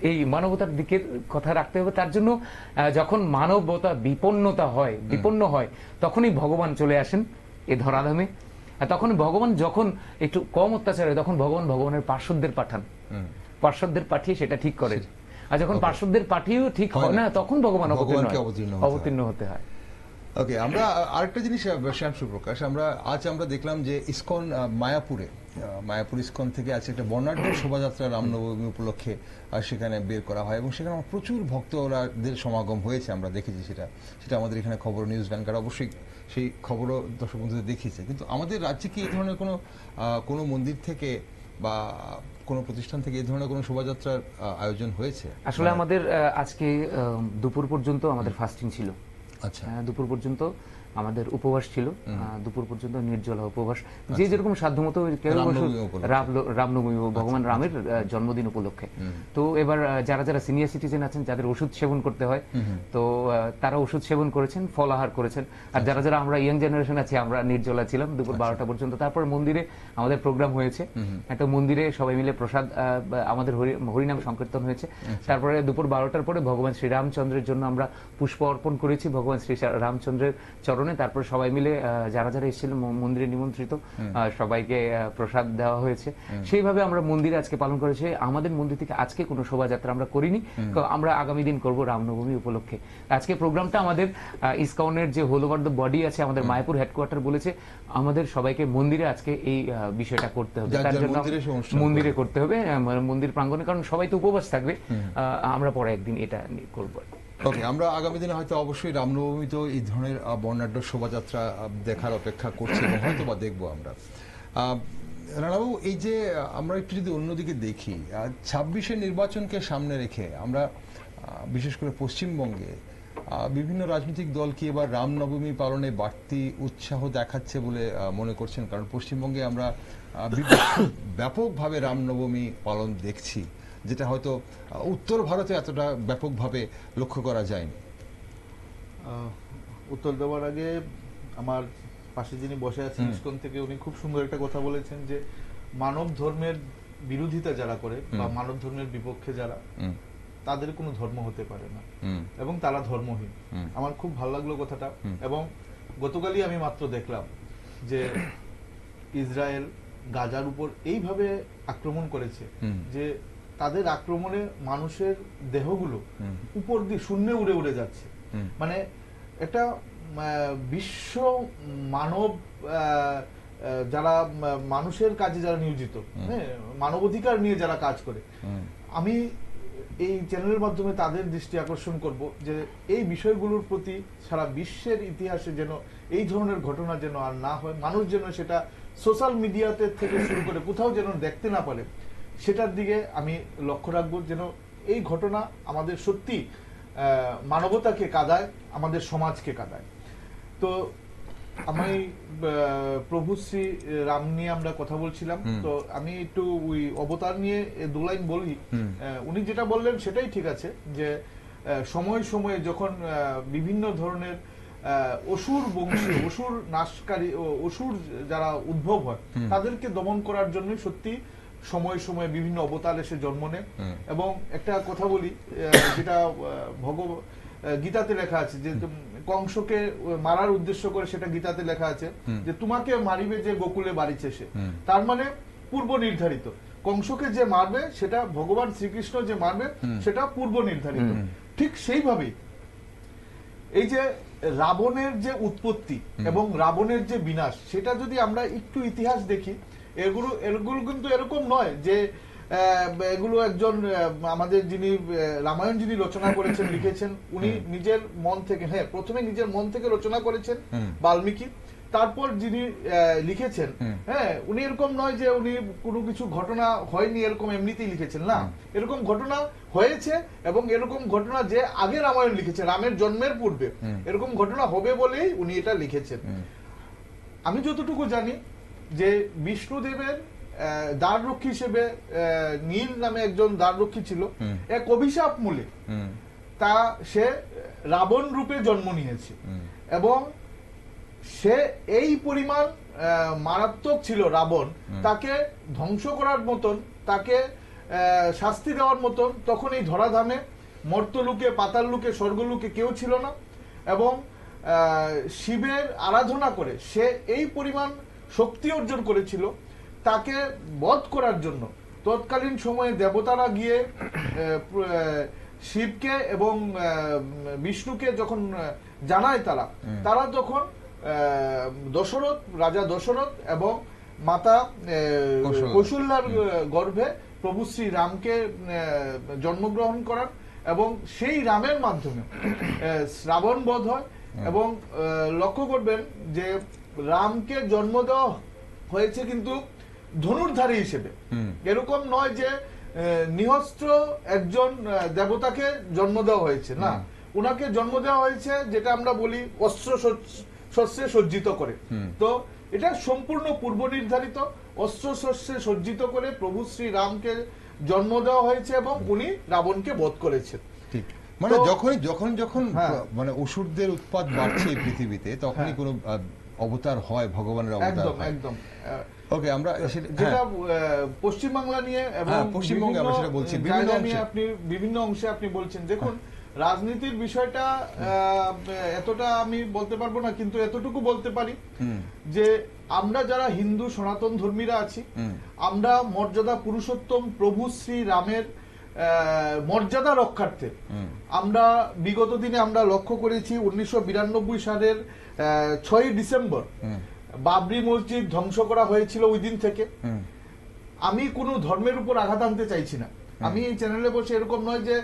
এই মানবতার দিকের কথা রাখতে হবে। তার জন্য যখন মানবতা বিপন্ন হয়, তখনই ভগবান চলে আসেন এ ধরাধামে। তখন ভগবান যখন একটু কম অত্যাচার হয়, তখন ভগবানের পার্শ্বদের পাঠিয়ে সেটা ঠিক করে। আর যখন পার্শ্বদের পাঠিয়েও ঠিক হয় না, তখন ভগবান অবতীর্ণ হতে হয়। ওকে, আমরা আরেকটা জিনিস শ্যাম সুপ্রকাশ, আজ আমরা দেখলাম যে ইসকন মায়াপুর ইসকন থেকে আছে একটা বর্ণাঢ্য শোভাযাত্রা রামনবমী উপলক্ষে সেখানে বের করা হয় এবং সেখানে প্রচুর ভক্তদের সমাগম হয়েছে, আমরা দেখেছি। সেটা আমাদের এখানে খবর, নিউজ ভ্যানগার্ড অবশ্যই সেই খবরও দর্শক বন্ধুদের দেখিয়েছে। কিন্তু আমাদের রাজ্যে কি এই ধরনের কোনো মন্দির থেকে বা কোনো প্রতিষ্ঠান থেকে এই ধরনের কোনো শোভাযাত্রার আয়োজন হয়েছে? আসলে আমাদের আজকে দুপুর পর্যন্ত আমাদের ফাস্টিং ছিল। আচ্ছা, দুপুর পর্যন্ত আমাদের উপবাস ছিল, দুপুর পর্যন্ত নির্জলা উপবাস, যে যেরকম সাধ্যমতো কেউ রামনবমী ভগবান রামের জন্মদিন উপলক্ষে। তো এবার যারা যারা সিনিয়র সিটিজেন আছেন, যাদের ওষুধ সেবন করতে হয়, তো তারা ওষুধ সেবন করেছেন, ফল আহার করেছেন। আর যারা যারা আমরা ইয়াং জেনারেশন আছি, আমরা নির্জলা ছিলাম দুপুর 12টা পর্যন্ত। তারপর মন্দিরে আমাদের প্রোগ্রাম হয়েছে, একটা মন্দিরে সবাই মিলে প্রসাদ, আমাদের হরিনাম সংকীর্তন হয়েছে। তারপরে দুপুর 12টার পরে ভগবান শ্রীরামচন্দ্রের জন্য আমরা পুষ্প অর্পণ করেছি ভগবান শ্রী রামচন্দ্রের চরণে। তারপর সবাই মিলে যারা যারা এসেছিলেন মন্দিরে নিমন্ত্রিত সবাইকে প্রসাদ দেওয়া হয়েছে। সেইভাবে আমরা মন্দিরে আজকে পালন করেছি। আমাদের মন্দির থেকে আজকে কোনো শোভাযাত্রা আমরা করিনি, আমরা আগামী দিন করব রামনবমী উপলক্ষে। আজকে প্রোগ্রামটা আমাদের ইসকনের যে হোল ওভার দ্য বডি আছে, আমাদের মায়াপুর হেডকোয়ার্টার বলেছে আমাদের সবাইকে মন্দিরে আজকে এই বিষয়টা করতে হবে, তার জন্য মন্দিরে করতে হবে, মন্দির প্রাঙ্গণে, কারণ সবাই তো উপবাস থাকবে। আমরা পরে একদিন এটা করবো। ওকে, আমরা আগামী দিনে হয়তো অবশ্যই রামনবমীতেও এই ধরনের বর্ণাঢ্য শোভাযাত্রা দেখার অপেক্ষা করছি এবং হয়তো বা দেখবো আমরা। রানাবাবু, এই যে আমরা একটু যদি অন্যদিকে দেখি, 26-এর নির্বাচনকে সামনে রেখে আমরা বিশেষ করে পশ্চিমবঙ্গে বিভিন্ন রাজনৈতিক দল কি এবার রামনবমী পালনে বাড়তি উৎসাহ দেখাচ্ছে বলে মনে করছেন? কারণ পশ্চিমবঙ্গে আমরা ব্যাপকভাবে রামনবমী পালন দেখছি, যেটা হয়তো উত্তর ভারতে এতটা ব্যাপকভাবে লক্ষ্য করা যায়নি। উত্তর দেওয়ার আগে আমার পাশে যিনি বসে আছেন ইসকন থেকে, উনি খুব সুন্দর একটা কথা বলেছেন যে মানব ধর্মের বিরোধিতা যারা করে বা মানব ধর্মের বিপক্ষে যারা, তাদের কোনো ধর্ম হতে পারে না এবং তারা ধর্মহীন। আমার খুব ভালো লাগলো কথাটা। এবং গতকালই আমি মাত্র দেখলাম যে ইসরায়েল গাজার উপর এইভাবে আক্রমণ করেছে যে তাদের আক্রমণে মানুষের দেহগুলো উপর দিয়ে শূন্যে উড়ে উড়ে যাচ্ছে। মানে একটা বিশ্ব মানব যারা মানুষের কাজে যারা নিয়োজিত, মানবাধিকার নিয়ে যারা কাজ করে, আমি এই চ্যানেলের মাধ্যমে তাদের দৃষ্টি আকর্ষণ করব যে এই বিষয়গুলোর প্রতি সারা বিশ্বের ইতিহাসে যেন এই ধরনের ঘটনা যেন আর না হয়, মানুষ যেন সেটা সোশ্যাল মিডিয়াতে থেকে শুরু করে কোথাও যেন দেখতে না পারে, সেটার দিকে আমি লক্ষ্য রাখবো। যেন এই ঘটনা আমাদের সত্যি মানবতাকে কাঁদায়, আমাদের সমাজকে কাঁদায়। তো আমি প্রভু শ্রী রাম নিয়ে আমরা কথা বলছিলাম, তো আমি একটু ওই অবতার নিয়ে দু লাইন বলি। উনি যেটা বললেন সেটাই ঠিক আছে, যে সময়ে সময়ে যখন বিভিন্ন ধরনের অসুর বংশী, অসুর নাশকারী, অসুর যারা উদ্ভব হয়, তাদেরকে দমন করার জন্য সত্যি সময় সময়ে বিভিন্ন অবতার এসে জন্ম নেয়। এবং একটা কথা বলি, যেটা গীতাতে লেখা আছে, যে কংসকে মারার উদ্দেশ্য করে সেটা গীতাতে লেখা আছে যে তোমাকে মারিবে যে গোকুলে বাড়িছে সে। তার মানে পূর্ব নির্ধারিত। কংসকে যে মারবে সেটা ভগবান শ্রীকৃষ্ণ যে মারবে সেটা পূর্ব নির্ধারিত। ঠিক সেইভাবেই এই যে রাবণের যে উৎপত্তি এবং রাবণের যে বিনাশ, সেটা যদি আমরা একটু ইতিহাস দেখি, এগুলো কিন্তু এরকম নয় যে এগুলো একজন আমাদের যিনি রামায়ণ যিনি রচনা করেছেন, লিখেছেন, উনি নিজের মন থেকে, হ্যাঁ প্রথমে নিজের মন থেকে রচনা করেছেন বাল্মীকি, তারপর যিনি লিখেছেন, হ্যাঁ উনি এরকম নয় যে উনি কোনো কিছু ঘটনা হয়নি এরকম এমনিতেই লিখেছেন, না, এরকম ঘটনা হয়েছে এবং এরকম ঘটনা যে আগে রামায়ণ লিখেছে, রামের জন্মের পূর্বে এরকম ঘটনা হবে বলেই উনি এটা লিখেছেন। আমি যতটুকু জানি যে বিষ্ণুদেবের দ্বাররক্ষী হিসেবে নীল নামে একজন দ্বাররক্ষী ছিল, এক অভিশাপ মূলে তা সে রাবণ রূপে জন্ম নিয়েছে এবং সে এই পরিমাণ মারাত্মক ছিল রাবণ, তাকে ধ্বংস করার মতন, তাকে শাস্তি দেওয়ার মতন তখন এই ধরাধামে মর্তলোকে, পাতাললোকে, স্বর্গলোকে কেউ ছিল না। এবং শিবের আরাধনা করে সে এই পরিমাণ শক্তি অর্জন করেছিল, তাকে বধ করার জন্য তৎকালীন সময়ে দেবতারা গিয়ে শিবকে এবং বিষ্ণুকে যখন জানায়, তারা তখন দশরথ, রাজা দশরথ এবং মাতা কৌশল্যার গর্ভে প্রভু শ্রী রামকে জন্মগ্রহণ করান এবং সেই রামের মাধ্যমে রাবণ বধ হয়। এবং লক্ষ্য করবেন যে রামকে জন্ম দেওয়া হয়েছে কিন্তু ধনুর্ধারী হিসেবে। এরকম নয় যে নিহস্ত্র একজন দেবতাকে জন্ম দেওয়া হয়েছে, না, ওনাকে জন্ম দেওয়া হয়েছে যেটা আমরা বলি অস্ত্র শস্ত্রে সজ্জিত করে। তো এটা সম্পূর্ণ পূর্ব নির্ধারিত, অস্ত্র শস্ত্রে সজ্জিত করে প্রভু শ্রী রামকে জন্ম দেওয়া হয়েছে এবং উনি রাবণকে বধ করেছেন। ঠিক, মানে যখন হ্যাঁ। মানে অসুরদের উৎপাত বাড়ছে এই পৃথিবীতে, তখনই কোনো অবতার হয়, ভগবানের অবতার একদম হয়। একদম। ওকে, আমরা যেটা পশ্চিমবাংলা নিয়ে এবং পশ্চিমবঙ্গে আমরা সেটা বলছি, বিভিন্ন জায়গা নিয়ে অংশে। আপনি বিভিন্ন অংশে আপনি বলছেন। দেখুন, রাজনীতির বিষয়টা এতটা আমি বলতে পারবো না, কিন্তু এতটুকু বলতে পারি যে আমরা যারা হিন্দু সনাতন ধর্মীরা আছি, আমরা মর্যাদা পুরুষোত্তম প্রভু শ্রী রামের মর্যাদা রক্ষার্থে আমরা বিগত দিনে আমরা লক্ষ্য করেছি 1992 সালের 6ই ডিসেম্বর বাবরি মসজিদ ধ্বংস করা হয়েছিল ওই দিন থেকে। আমি কোনো ধর্মের উপর আঘাত আনতে চাইছি না, আমি এই চ্যানেলে বসে এরকম নয় যে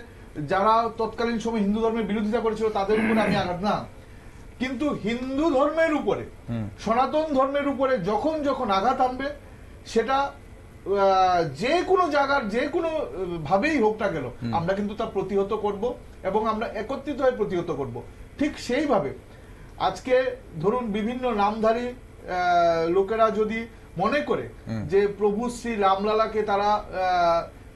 যারা তৎকালীন সময় হিন্দু ধর্মের বিরোধিতা করেছিল তাদের উপরে আমি আঘাত, না, কিন্তু হিন্দু ধর্মের উপরে সনাতন ধর্মের উপরে যখন যখন আঘাত আনবে সেটা যে কোনো জায়গার যে কোনো ভাবেই হোক না গেল, আমরা কিন্তু তা প্রতিহত করব এবং আমরা একত্রিত হয়ে প্রতিহত করব। ঠিক সেইভাবে আজকে ধরুন বিভিন্ন নামধারী লোকেরা যদি মনে করে যে প্রভু শ্রী রামলালাকে তারা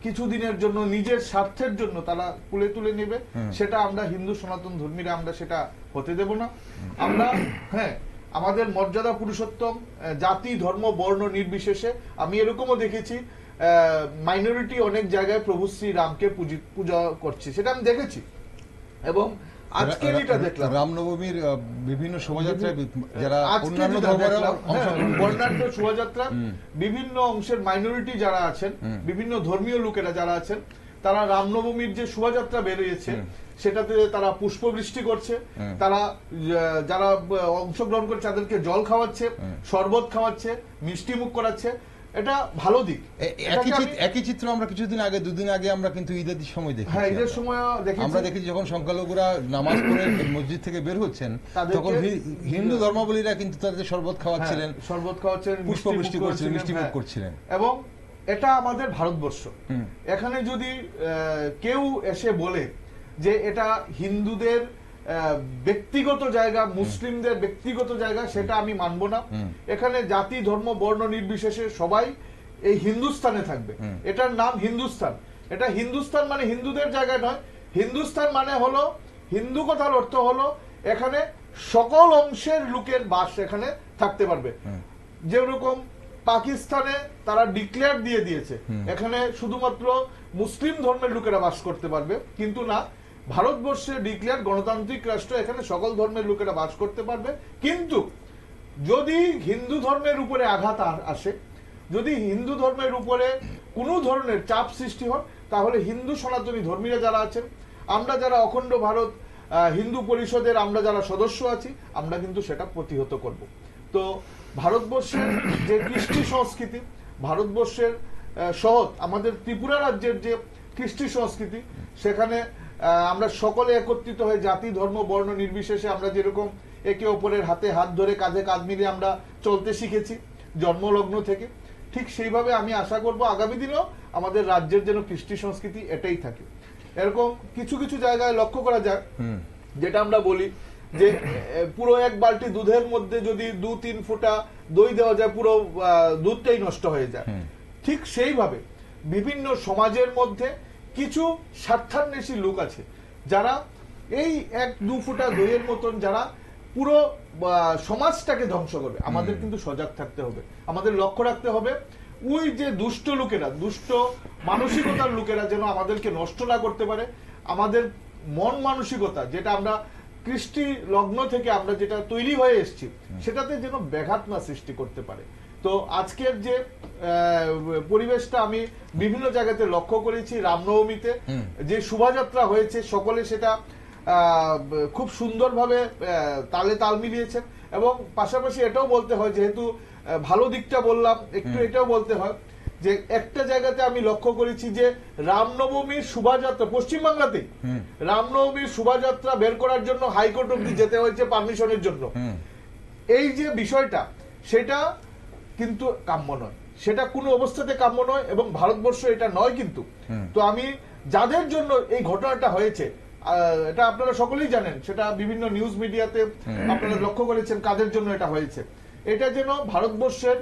কিছুদিনের জন্য নিজের স্বার্থের জন্য তারা কুলে তুলে নেবে, সেটা আমরা হিন্দু সনাতন ধর্মীরা আমরা সেটা হতে দেব না। আমরা আমাদের মর্যাদা পুরুষোত্তম জাতি ধর্ম বর্ণ নির্বিশেষে, আমি এরকমও দেখেছি মাইনরিটি অনেক জায়গায় প্রভু শ্রী রামকে পূজা করছে, সেটা আমি দেখেছি। এবং আজকে যেটা দেখলাম রামনবমীর বিভিন্ন শোভাযাত্রায় যারা অন্যান্য ধর্মের বর্ণাঢ্য শোভাযাত্রা, বিভিন্ন অংশের মাইনরিটি যারা আছেন, বিভিন্ন ধর্মীয় লোকেরা যারা আছেন, তারা রামনবমীর যে শোভাযাত্রা বেরিয়েছে সেটাতে তারা পুষ্পবৃষ্টি করছে, তারা যারা অংশগ্রহণ করছে তাদেরকে জল খাওয়াচ্ছে, শরবত খাওয়াচ্ছে, মিষ্টি মুখ করাচ্ছে, এটা ভালো দিক। একই চিত্র আমরা কিছুদিন আগে, দুদিন আগে আমরা কিন্তু ঈদের সময় দেখি, ঈদের সময় আমরা দেখেছি যখন সংখ্যালঘুরা নামাজ পড়ে মসজিদ থেকে বের হচ্ছেন, তখন হিন্দু ধর্মাবলীরা কিন্তু তাদের শরবত খাওয়াচ্ছিলেন, পুষ্পবৃষ্টি করছিলেন, মিষ্টি মুখ করছিলেন। এবং এটা আমাদের ভারতবর্ষ, এখানে যদি কেউ এসে বলে যে এটা হিন্দুদের ব্যক্তিগত জায়গা, মুসলিমদের ব্যক্তিগত জায়গা, সেটা আমি মানব না। এখানে জাতি ধর্ম বর্ণ নির্বিশেষে সবাই এই হিন্দুস্তানে থাকবে। এটার নাম হিন্দুস্তান। এটা হিন্দুস্তান মানে হিন্দুদের জায়গা নয়, হিন্দুস্তান মানে হলো, হিন্দু কথার অর্থ হলো এখানে সকল অংশের লোকের বাস এখানে থাকতে পারবে। যেরকম পাকিস্তানে তারা ডিক্লেয়ার দিয়ে দিয়েছে এখানে শুধুমাত্র মুসলিম ধর্মের লোকেরা বাস করতে পারবে, কিন্তু না, ভারতবর্ষে ডিক্লেয়ার গণতান্ত্রিক রাষ্ট্র, এখানে সকল ধর্মের লোকেরা বাস করতে পারবে। কিন্তু যদি হিন্দু ধর্মের উপরে আঘাত আসে, যদি হিন্দু ধর্মের উপরে কোনো ধরনের চাপ সৃষ্টি হয়, তাহলে হিন্দু সনাতনী ধর্মীরা যারা আছেন, আমরা যারা অখণ্ড ভারত হিন্দু পরিষদের আমরা যারা সদস্য আছি, আমরা কিন্তু সেটা প্রতিহত করব। তো ভারতবর্ষের যে কৃষ্টি সংস্কৃতি, ভারতবর্ষের সহজ আমাদের ত্রিপুরা রাজ্যের যে কৃষ্টি সংস্কৃতি, সেখানে আমরা সকলে একত্রিত হয়ে জাতি ধর্ম বর্ণ নির্বিশেষে আমরা যেরকম একে অপরের হাতে হাত ধরে কাঁধে কাঁধ মিলিয়ে আমরা চলতে শিখেছি জন্মলগ্ন থেকে, ঠিক সেইভাবে আমি আশা করব আগামী দিনেও আমাদের রাজ্যের যেন কৃষ্টি সংস্কৃতি এটাই থাকে। এরকম কিছু কিছু জায়গায় লক্ষ্য করা যায়, যেটা আমরা বলি যে পুরো এক বালতি দুধের মধ্যে যদি 2-3 ফোঁটা দই দেওয়া যায়, পুরো দুধটাই নষ্ট হয়ে যায়। ঠিক সেইভাবে বিভিন্ন সমাজের মধ্যে কিছু স্বার্থান্বেষী লোক আছে যারা এই 1-2 ফোঁটা দইয়ের মতন যারা পুরো সমাজটাকে ধ্বংস করবে। আমাদের কিন্তু সজাগ থাকতে হবে, আমাদের লক্ষ্য রাখতে হবে ওই যে দুষ্ট লোকেরা, দুষ্ট মানসিকতার লোকেরা যেন আমাদেরকে নষ্ট না করতে পারে। আমাদের মন মানসিকতা যেটা আমরা কৃষ্টি লগ্ন থেকে আমরা যেটা তৈরি হয়ে এসেছি, সেটাতে যেন ব্যাঘাত না সৃষ্টি করতে পারে। তো আজকের যে পরিবেশটা আমি বিভিন্ন জায়গাতে লক্ষ্য করেছি, রামনবমীতে যে শোভাযাত্রা হয়েছে, সকলে সেটা খুব সুন্দরভাবে তালে তাল মিলিয়েছেন। এবং পাশাপাশি এটাও বলতে হয়, যেহেতু ভালো দিকটা বললাম, একটু এটাও বলতে হয় যে একটা জায়গাতে আমি লক্ষ্য করেছি যে রামনবমীর শোভাযাত্রা পশ্চিমবাংলাতেই রামনবমীর শোভাযাত্রা বের করার জন্য হাইকোর্ট অব্দি যেতে হয়েছে পারমিশনের জন্য। এই যে বিষয়টা, সেটা কিন্তু কাম্য নয়, সেটা কোনো অবস্থাতে কাম্য নয়, এবং ভারতবর্ষ এটা নয় কিন্তু। তো আমি যাদের জন্য এই ঘটনাটা হয়েছে, এটা আপনারা সকলেই জানেন, সেটা বিভিন্ন নিউজ মিডিয়াতে আপনারা লক্ষ্য করেছেন কাদের জন্য এটা হয়েছে। এটা যেন ভারতবর্ষের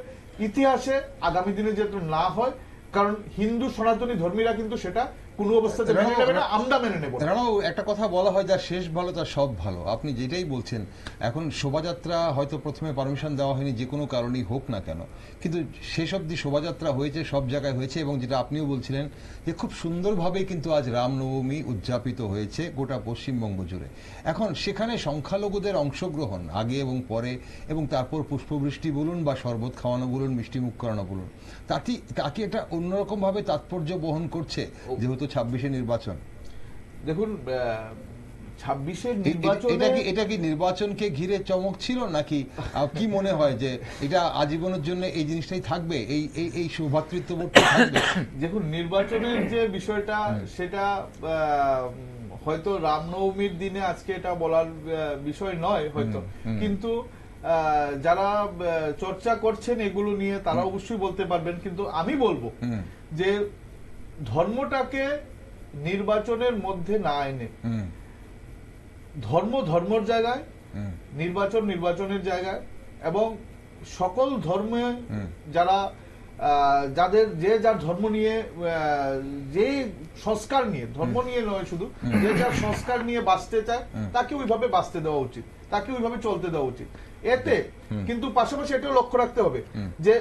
ইতিহাসে আগামী দিনে যেন না হয়, কারণ হিন্দু সনাতনী ধর্মীরা কিন্তু সেটা কোনো অবস্থাতে মেনে নেবে না, আমরা মেনে নেব না। রানাও, একটা কথা বলা হয়, যা শেষ ভালো তার সব ভালো। আপনি যেটাই বলছেন, এখন শোভাযাত্রা হয়তো প্রথমে পারমিশন দেওয়া হয়নি, যে কোনো কারণেই হোক না কেন, কিন্তু শেষ অবধি শোভাযাত্রা হয়েছে, সব জায়গায় হয়েছে, এবং যেটা আপনিও বলছিলেন যে খুব সুন্দরভাবে কিন্তু আজ রামনবমী উদযাপিত হয়েছে গোটা পশ্চিমবঙ্গ জুড়ে। এখন সেখানে সংখ্যালঘুদের অংশগ্রহণ আগে এবং পরে, এবং তারপর পুষ্পবৃষ্টি বলুন বা শরবত খাওয়ানো বলুন, মিষ্টি মুখ করানো বলুন, তাকে এটা অন্যরকম ভাবে তাৎপর্য বহন করছে, যেহেতু 26-এ নির্বাচন। দেখুন, 26-এর নির্বাচন, এটা কি নির্বাচনকে ঘিরে চমক ছিল, নাকি কি মনে হয় যে এটা আজীবনের জন্য এই জিনিসটাই থাকবে, এই সৌভ্রাতৃত্ববোধটা থাকবে? দেখুন, নির্বাচনের যে বিষয়টা, সেটা হয়তো রামনবমীর দিনে আজকে এটা বলার বিষয় নয় হয়তো, কিন্তু যারা চর্চা করছেন এগুলো নিয়ে তারা অবশ্যই বলতে পারবেন। কিন্তু আমি বলবো যে ধর্মটাকে নির্বাচনের মধ্যে না এনে, ধর্ম ধর্মের জায়গায়, নির্বাচন নির্বাচনের জায়গায়, এবং সকল ধর্মে যারা যাদের যে যার ধর্ম নিয়ে, যে সংস্কার নিয়ে, ধর্ম নিয়ে নয় শুধু, যে যার সংস্কার নিয়ে বাঁচতে চায়, তাকে ওইভাবে বাঁচতে দেওয়া উচিত, তাকে ওইভাবে চলতে দেওয়া উচিত। এতে কিন্তু পাশাপাশি এটাও লক্ষ্য রাখতে হবে যে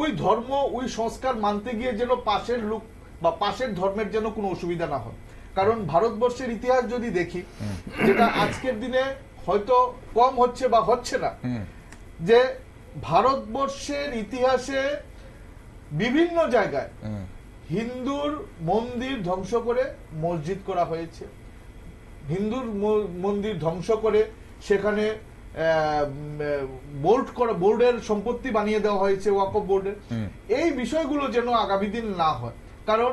ওই ধর্ম, ওই সংস্কার মানতে গিয়ে যেন পাশের লোক বা পাশের ধর্মের যেন কোনো অসুবিধা না হয়। কারণ ভারতবর্ষের ইতিহাস যদি দেখি, যেটা আজকের দিনে হয়তো কম হচ্ছে বা হচ্ছে না, যে ভারতবর্ষের ইতিহাসে বিভিন্ন জায়গায় হিন্দুর মন্দির ধ্বংস করে মসজিদ করা হয়েছে, হিন্দুর মন্দির ধ্বংস করে সেখানে বোর্ডের সম্পত্তি বানিয়ে দেওয়া হয়েছে, ওয়াকফ বোর্ডের। এই বিষয়গুলো যেন আগামী দিন না হয়, কারণ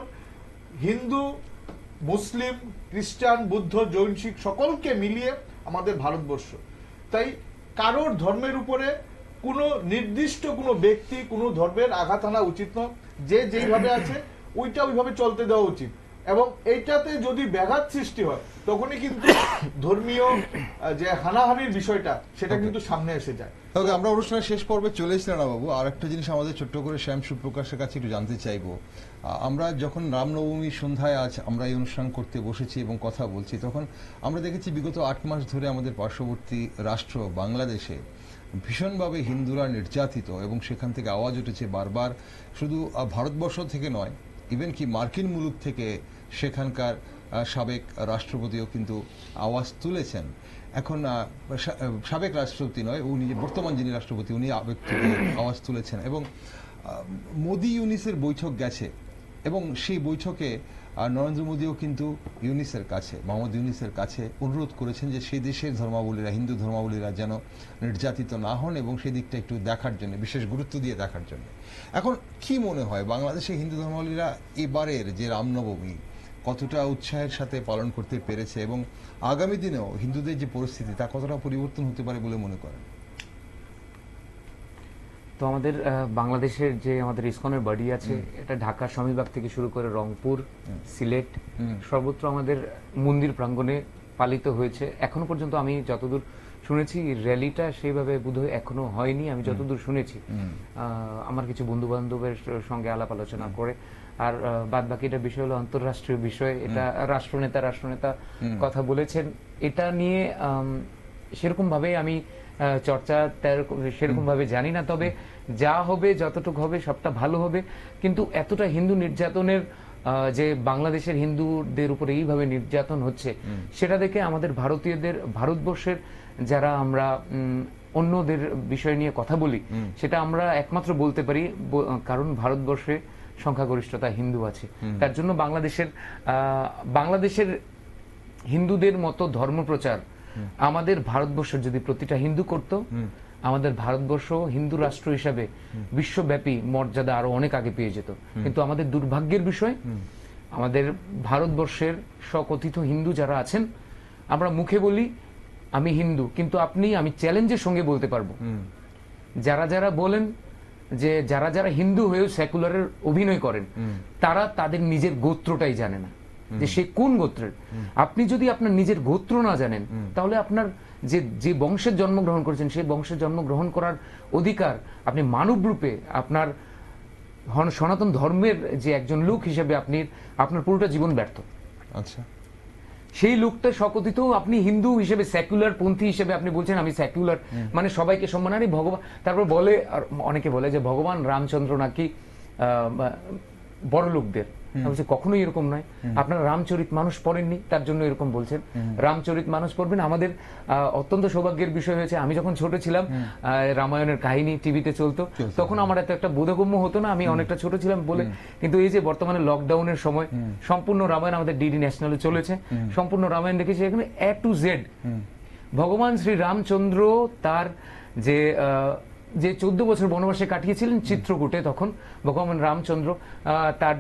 হিন্দু, মুসলিম, খ্রিস্টান, বুদ্ধ, জৈন, শিখ সকলকে মিলিয়ে আমাদের ভারতবর্ষ। তাই কারোর ধর্মের উপরে কোনো নির্দিষ্ট কোনো ব্যক্তি, কোনো ধর্মের আঘাত আনা উচিত নয়। যে যেইভাবে আছে ওইটা ওইভাবে চলতে দেওয়া উচিত, এবং এইটাতে যদি ব্যাঘাত সৃষ্টি হয় তখনই কিন্তু ধর্মীয় যে হানাহানির বিষয়টা, সেটা কিন্তু সামনে এসে যায়। ওকে, আমরা অনুষ্ঠানের শেষ পর্বে চলে এসেছি না বাবু। আর একটা জিনিস আমাদের ছোট্ট করে শ্যাম সুপ্রকাশের কাছে একটু জানতে চাইবো। আমরা যখন রামনবমীর সন্ধ্যায় আজ আমরা এই অনুষ্ঠান করতে বসেছি এবং কথা বলছি, তখন আমরা দেখেছি বিগত 8 মাস ধরে আমাদের পার্শ্ববর্তী রাষ্ট্র বাংলাদেশে ভীষণভাবে হিন্দুরা নির্যাতিত, এবং সেখান থেকে আওয়াজ উঠেছে বারবার, শুধু ভারতবর্ষ থেকে নয়, ইভেন কি মার্কিন মুলুক থেকে সেখানকার সাবেক রাষ্ট্রপতিও কিন্তু আওয়াজ তুলেছেন। এখন সাবেক রাষ্ট্রপতি নয়, উনি বর্তমান যিনি রাষ্ট্রপতি, উনি আবেগ থেকে আওয়াজ তুলেছেন, এবং মোদি ইউনিসের বৈঠক গেছে, এবং সেই বৈঠকে নরেন্দ্র মোদীও কিন্তু ইউনিসের কাছে, মোহাম্মদ ইউনিসের কাছে অনুরোধ করেছেন যে সেই দেশের ধর্মাবলীরা, হিন্দু ধর্মাবলীরা যেন নির্যাতিত না হন, এবং সেই দিকটা একটু দেখার জন্য, বিশেষ গুরুত্ব দিয়ে দেখার জন্য। এখন কি মনে হয়, বাংলাদেশে হিন্দু ধর্মাবলীরা এবারের যে রামনবমী কতটা উৎসাহের সাথে পালন করতে পেরেছে, এবং আগামী দিনেও হিন্দুদের যে পরিস্থিতি তা কতটা পরিবর্তন হতে পারে বলে মনে করেন? তো আমাদের বাংলাদেশের যে আমাদের ইসকনের বাড়ি আছে, এটা ঢাকা স্বামীবাগ থেকে শুরু করে রংপুর, সিলেট, সর্বত্র আমাদের মন্দির প্রাঙ্গণে পালিত হয়েছে। এখনো পর্যন্ত আমি যতদূর শুনেছি, র্যালিটা সেইভাবে বোধহয় এখনো হয়নি, আমি যতদূর শুনেছি আমার কিছু বন্ধু বান্ধবের সঙ্গে আলাপ আলোচনা করে। আর বাদ বাকিটা বিষয় হলো আন্তঃরাষ্ট্রীয় বিষয়, এটা রাষ্ট্রনেতা কথা বলেছেন, এটা নিয়ে সেরকম ভাবে আমি চর্চা সেরকম ভাবে জানি না। তবে যা হবে, যতটুকু হবে, সবটা ভালো হবে। কিন্তু এতটা হিন্দু নির্যাতনের, যে বাংলাদেশের হিন্দুদের উপরে এইভাবে নির্যাতন হচ্ছে, সেটা দেখে আমাদের ভারতীয়দের, ভারতবর্ষের যারা আমরা অন্যদের বিষয় নিয়ে কথা বলি, সেটা আমরা একমাত্র বলতে পারি কারণ ভারতবর্ষে সংখ্যাগরিষ্ঠতা হিন্দু আছে। তার জন্য বাংলাদেশের হিন্দুদের মতো ধর্মপ্রচার আমাদের ভারতবর্ষের যদি প্রতিটা হিন্দু করত, আমাদের ভারতবর্ষ হিন্দু রাষ্ট্র হিসাবে বিশ্বব্যাপী মর্যাদা আরো অনেক আগে পেয়ে যেত। কিন্তু আমাদের দুর্ভাগ্যের বিষয়, আমাদের ভারতবর্ষের সকথিত হিন্দু যারা আছেন, আমরা মুখে বলি আমি হিন্দু, কিন্তু আমি চ্যালেঞ্জের সঙ্গে বলতে পারবো, যারা যারা বলেন যে যারা যারা হিন্দু হয়েও সেকুলারের অভিনয় করেন তারা তাদের নিজের গোত্রটাই জানে না, যে সে কোন গোত্রের। আপনি যদি আপনার নিজের গোত্র না জানেন, তাহলে আপনার যে যে বংশের জন্মগ্রহণ করেছেন সেই বংশের জন্মগ্রহণ করার অধিকার আপনি মানব রূপে আপনার সনাতন ধর্মের যে একজন লোক হিসেবে আপনি আপনার পুরোটা জীবন ব্যর্থ। আচ্ছা, সেই লোকটা সকথিত আপনি হিন্দু হিসেবে সেকুলার পন্থী হিসেবে আপনি বলছেন আমি সেকুলার, মানে সবাইকে সম্মান, আরে ভগবান, তারপর বলে, আর অনেকে বলে যে ভগবান রামচন্দ্র নাকি বড় লোকদের। আমি বলছি কখনোই এরকম নয়, আপনারা রামচরিত মানুষ পড়েননি তার জন্য এরকম বলছেন। রামচরিত মানুষ পড়বেন। আমাদের অত্যন্ত সৌভাগ্যের বিষয় হয়েছে, আমি যখন ছোট ছিলাম রামায়ণের কাহিনী টিভিতে চলতো, তখন আমার এত একটা বোধগম্য হতো না, আমি অনেকটা ছোট ছিলাম বলে। কিন্তু এই যে বর্তমানে লকডাউনের সময় সম্পূর্ণ রামায়ণ আমাদের ডিডি ন্যাশনালে চলেছে, সম্পূর্ণ রামায়ণ দেখেছি, এখানে এ টু জেড ভগবান শ্রী রামচন্দ্র তার যে যে 14 বছর বনবাসে কাটিয়েছিলেন চিত্রকূটে, তখন ভগবান রামচন্দ্র তার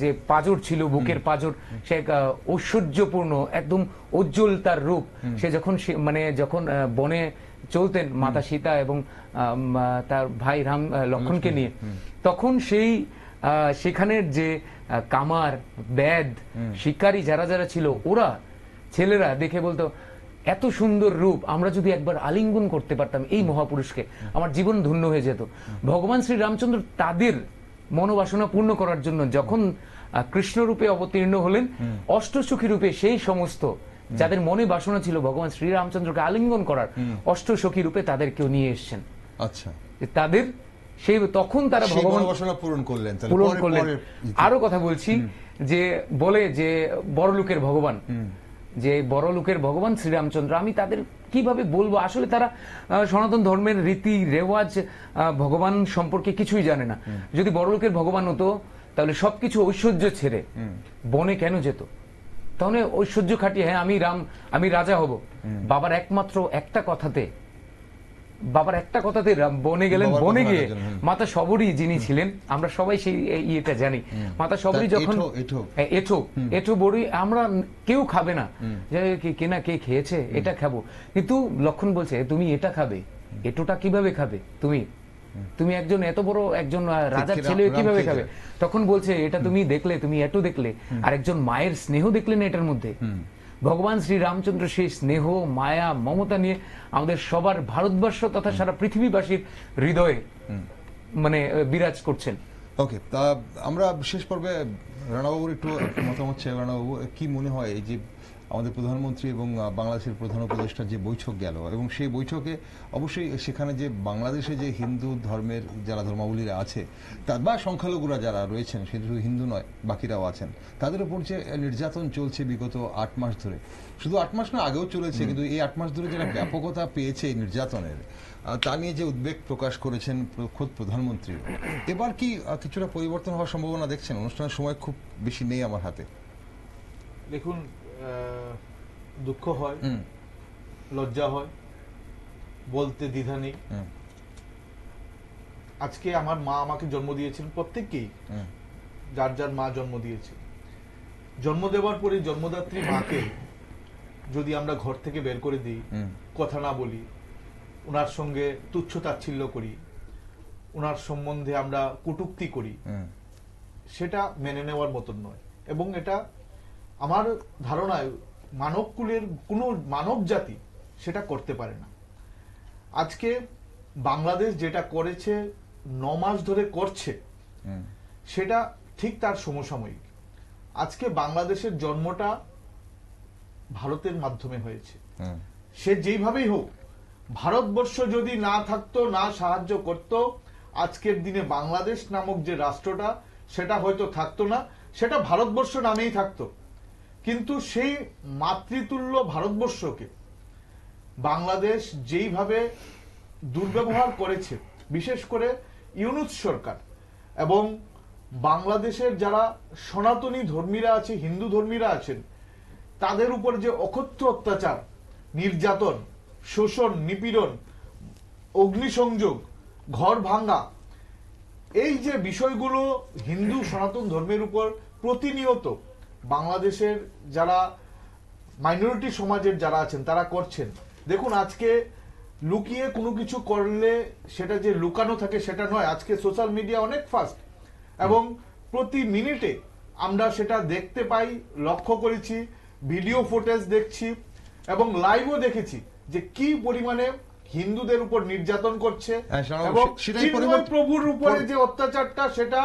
যে পাজর ছিল, বুকের পাজর, সে ঐশ্বর্যপূর্ণ একদম উজ্জ্বল তার রূপ। সে যখন মানে যখন বনে চলতেন মাতা সীতা এবং তার ভাই রাম লক্ষ্মণকে নিয়ে, তখন সেই সেখানের যে কামার, বেদ, শিকারী যারা যারা ছিল, ওরা ছেলেরা দেখে বলতো এত সুন্দর রূপ, আমরা যদি একবার আলিঙ্গন করতে পারতাম এই মহাপুরুষকে, আমার জীবন ধন্য হয়ে যেত। ভগবান শ্রী রামচন্দ্র তাদের মনোবাসনা পূর্ণ করার জন্য যখন কৃষ্ণ রূপে অবতীর্ণ হলেন, অষ্টসখী রূপে সেই সমস্ত যাদের মনে বাসনা ছিল ভগবান শ্রী রামচন্দ্রকে আলিঙ্গন করার, অষ্টসখী রূপে তাদেরকেও নিয়ে এসছেন। আচ্ছা, তাদের সেই তখন তারা ভগবান পূরণ করলেন। আরো কথা বলছি যে বলে যে বড় লোকের ভগবান, যে বড় লোকের ভগবান শ্রীরামচন্দ্র, আমি তাদের কিভাবে বলবো, আসলে তারা সনাতন ধর্মের রীতি রেওয়াজ ভগবান সম্পর্কে কিছুই জানে না। যদি বড় লোকের ভগবান হতো তাহলে সবকিছু ঐশ্বর্য ছেড়ে বনে কেন যেত? তাহলে ঐশ্বর্য খাটিয়ে, হ্যাঁ আমি রাজা হব, বাবার একমাত্র একটা কথাতে বনে গেলেন। বনে গিয়ে মাতা সবরী যিনি ছিলেন, আমরা সবাই সেই ইয়েটা জানি, মাতা সবরী যখন এঠো বড়ি আমরা কেউ খাবে না, যে কেনা কে খেয়েছে এটা খাবো, কিন্তু লক্ষণ বলছে তুমি এটা খাবে, এটোটা কিভাবে খাবে, তুমি একজন এত বড় একজন রাজার ছেলে কিভাবে খাবে? তখন বলছে এটা তুমি দেখলে, তুমি এটো দেখলে, আর একজন মায়ের স্নেহ দেখলে না এটার মধ্যে। ভগবান শ্রী রামচন্দ্র সেই স্নেহ, মায়া, মমতা নিয়ে আমাদের সবার ভারতবর্ষ তথা সারা পৃথিবীবাসীর হৃদয়ে মানে বিরাজ করছেন। ওকে, তা আমরা শেষ পর্বে রানাবাবুর একটু মতামত চাই। রানাবাবু, কি মনে হয় এই যে আমাদের প্রধানমন্ত্রী এবং বাংলাদেশের প্রধান উপদেষ্টার যে বৈঠক গেল, এবং সেই বৈঠকে অবশ্যই সেখানে যে বাংলাদেশে যে হিন্দু ধর্মের যারা ধর্মাবলীরা আছে বা সংখ্যালঘুরা যারা রয়েছেন, সেটা শুধু হিন্দু নয় বাকিরাও আছেন, তাদের উপর যে নির্যাতন চলছে বিগত 8 মাস ধরে, শুধু 8 মাস না আগেও চলেছে, কিন্তু এই 8 মাস ধরে যারা ব্যাপকতা পেয়েছে এই নির্যাতনের, তা নিয়ে যে উদ্বেগ প্রকাশ করেছেন খোদ প্রধানমন্ত্রী, এবার কি কিছুটা পরিবর্তন হওয়ার সম্ভাবনা দেখছেন? অনুষ্ঠানের সময় খুব বেশি নেই আমার হাতে। দেখুন, দুঃখ হয়, লজ্জা হয়, বলতে দ্বিধা নেই। আজকে আমার মা আমাকে জন্ম দিয়েছেন, প্রত্যেককেই যার যার মা জন্ম দিয়েছে, জন্ম দেওয়ার পরে জন্মদাত্রী মাকে যদি আমরা ঘর থেকে বের করে দিই, কথা না বলি, ওনার সঙ্গে তুচ্ছ তাচ্ছিল্য করি, ওনার সম্বন্ধে আমরা কটূক্তি করি, সেটা মেনে নেওয়ার মতন নয়। এবং এটা আমার ধারণায় মানবকুলের কোনো মানব জাতি সেটা করতে পারে না। আজকে বাংলাদেশ যেটা করেছে, 9 মাস ধরে করছে, সেটা ঠিক তার সমসাময়িক। আজকে বাংলাদেশের জন্মটা ভারতের মাধ্যমে হয়েছে। সে যেইভাবেই হোক, ভারতবর্ষ যদি না থাকতো, না সাহায্য করত, আজকের দিনে বাংলাদেশ নামক যে রাষ্ট্রটা, সেটা হয়তো থাকতো না, সেটা ভারতবর্ষ নামেই থাকতো। কিন্তু সেই মাতৃতুল্য ভারতবর্ষকে বাংলাদেশ যেইভাবে দুর্ব্যবহার করেছে, বিশেষ করে ইউনূস সরকার এবং বাংলাদেশের যারা সনাতনী ধর্মীরা আছে, হিন্দু ধর্মীরা আছেন, তাদের উপর যে অকথ্য অত্যাচার, নির্যাতন, শোষণ, নিপীড়ন, অগ্নিসংযোগ, ঘর ভাঙ্গা, এই যে বিষয়গুলো হিন্দু সনাতন ধর্মের উপর প্রতিনিয়ত বাংলাদেশের যারা মাইনরিটি সমাজের যারা আছেন তারা করছেন। দেখুন, আজকে লুকিয়ে কোনো কিছু করলে সেটা যে লুকানো থাকে সেটা নয়। আজকে সোশ্যাল মিডিয়া অনেক ফাস্ট এবং প্রতি মিনিটে আমরা সেটা দেখতে পাই, লক্ষ্য করেছি, ভিডিও ফুটেজ দেখছি এবং লাইভও দেখেছি যে কি পরিমাণে হিন্দুদের উপর নির্যাতন করছে হ্যাঁ, এবং সেটাই চিন্ময় পরিবর্তন- প্রভুর উপরে যে অত্যাচারটা সেটা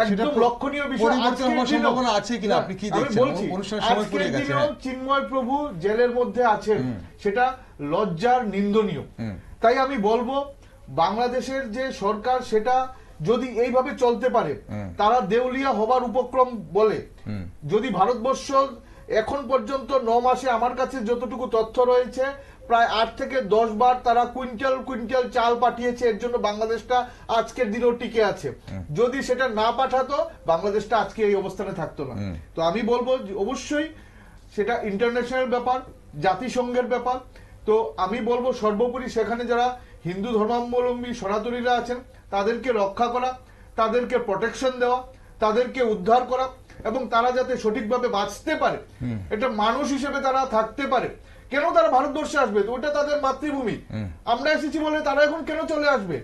একদম লক্ষণীয় বিষয়। পরিবর্তন হওয়ার আজকের দিনেও- সম্ভাবনা আছে কিনা আপনি কি আমি দেখছেন? বলছি, অনুষ্ঠানের সময় আজকের পড়ে গেছে, দিনেও হ্যাঁ। চিন্ময় প্রভু জেলের মধ্যে আছেন, সেটা লজ্জার নিন্দনীয়। তাই আমি বলবো বাংলাদেশের যে সরকার সেটা যদি এইভাবে চলতে পারে, তারা দেউলিয়া হবার উপক্রম বলে। যদি ভারতবর্ষ এখন পর্যন্ত 9 মাসে আমার কাছে যতটুকু তথ্য রয়েছে প্রায় 8 থেকে 10 বার তারা কুইন্টাল কুইন্টাল চাল পাঠিয়েছে, এর জন্য বাংলাদেশটা আজকের দিনেও টিকে আছে। যদি সেটা না পাঠাতো বাংলাদেশটা আজকে এই অবস্থানে থাকতো না। তো আমি বলবো যে অবশ্যই সেটা ইন্টারন্যাশনাল ব্যাপার, জাতিসংঘের ব্যাপার। তো আমি বলবো সর্বোপরি সেখানে যারা হিন্দু ধর্মাবলম্বী সনাতনীরা আছেন তাদেরকে রক্ষা করা, তাদেরকে প্রোটেকশন দেওয়া, তাদেরকে উদ্ধার করা এবং তারা যাতে সঠিকভাবে বাঁচতে পারে, এটা মানুষ হিসেবে তারা থাকতে পারে। কেন তারা ভারতবর্ষে আসবে? তো ওটা তাদের মাতৃভূমি। আমরা এসেছি বলে তারা এখন কেন চলে আসবে?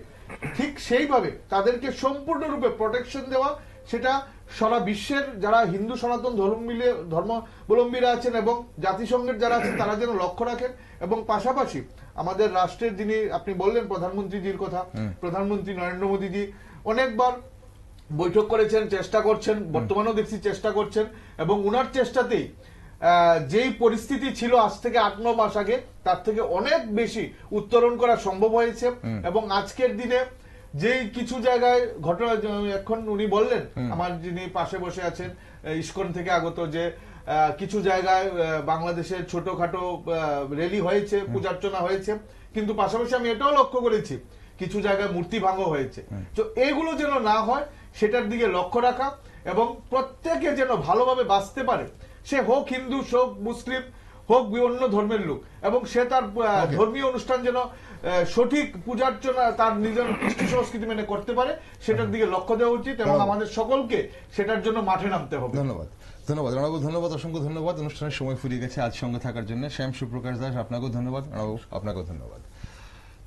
ঠিক সেইভাবে তাদেরকে সম্পূর্ণরূপে প্রোটেকশন দেওয়া, সেটা সারা বিশ্বের যারা হিন্দু সনাতন ধর্মাবলম্বীরা আছেন এবং জাতিসংঘের যারা আছেন তারা যেন লক্ষ্য রাখেন। এবং পাশাপাশি আমাদের রাষ্ট্রের যিনি আপনি বললেন প্রধানমন্ত্রীজির কথা, প্রধানমন্ত্রী নরেন্দ্র মোদীজি অনেকবার বৈঠক করেছেন, চেষ্টা করছেন, বর্তমানেও দেখছি চেষ্টা করছেন এবং উনার চেষ্টাতেই যেই পরিস্থিতি ছিল আজ থেকে 8-9 মাস আগে তার থেকে অনেক বেশি উত্তরণ করা সম্ভব হয়েছে। এবং আজকের দিনে যেই কিছু জায়গায় ঘটনা, এখন উনি বললেন আমার যিনি পাশে বসে আছেন ইসকন থেকে আগত, যে কিছু জায়গায় বাংলাদেশের ছোটখাটো র্যালি হয়েছে, পূজার্চনা হয়েছে, কিন্তু পাশাপাশি আমি এটাও লক্ষ্য করেছি কিছু জায়গায় মূর্তি ভাঙা হয়েছে। তো এগুলো যেন না হয় সেটার দিকে লক্ষ্য রাখা এবং প্রত্যেকে যেন ভালোভাবে বাঁচতে পারে, সে হোক হিন্দু, হোক মুসলিম, হোক বিভিন্ন ধর্মের লোক, এবং সে তার ধর্মীয় অনুষ্ঠান যেন সঠিক পূজার্চনা তার নিজের কৃষ্টি সংস্কৃতি মেনে করতে পারে, সেটার দিকে লক্ষ্য দেওয়া উচিত এবং আমাদের সকলকে সেটার জন্য মাঠে নামতে হবে। ধন্যবাদ, ধন্যবাদ রণবাবু, ধন্যবাদ, অসংখ্য ধন্যবাদ। অনুষ্ঠানের সময় ফুরিয়ে গেছে, আজ সঙ্গে থাকার জন্য শ্যাম সুপ্রকাশ দাস আপনাকেও ধন্যবাদ, রণবাবু আপনাকেও ধন্যবাদ।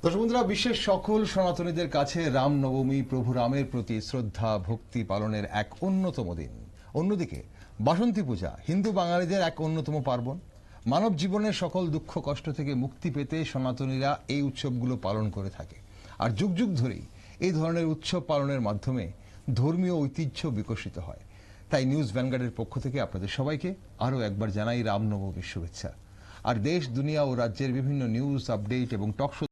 দর্শক বন্ধুরা, বিশ্বের সকল সনাতনীদের কাছে রামনবমী প্রভু রামের প্রতি শ্রদ্ধা ভক্তি পালনের এক অন্যতম দিন। অন্যদিকে বাসন্তী পূজা হিন্দু বাঙালিদের এক অন্যতম পার্বণ। মানব জীবনের সকল দুঃখ কষ্ট থেকে মুক্তি পেতে সনাতনীরা এই উৎসবগুলো পালন করে থাকে। আর যুগ যুগ ধরেই এই ধরনের উৎসব পালনের মাধ্যমে ধর্মীয় ঐতিহ্য বিকশিত হয়। তাই নিউজ ভ্যানগার্ডের পক্ষ থেকে আপনাদের সবাইকে আরও একবার জানাই রামনবমীর শুভেচ্ছা। আর দেশ, দুনিয়া ও রাজ্যের বিভিন্ন নিউজ, আপডেট এবং টক শো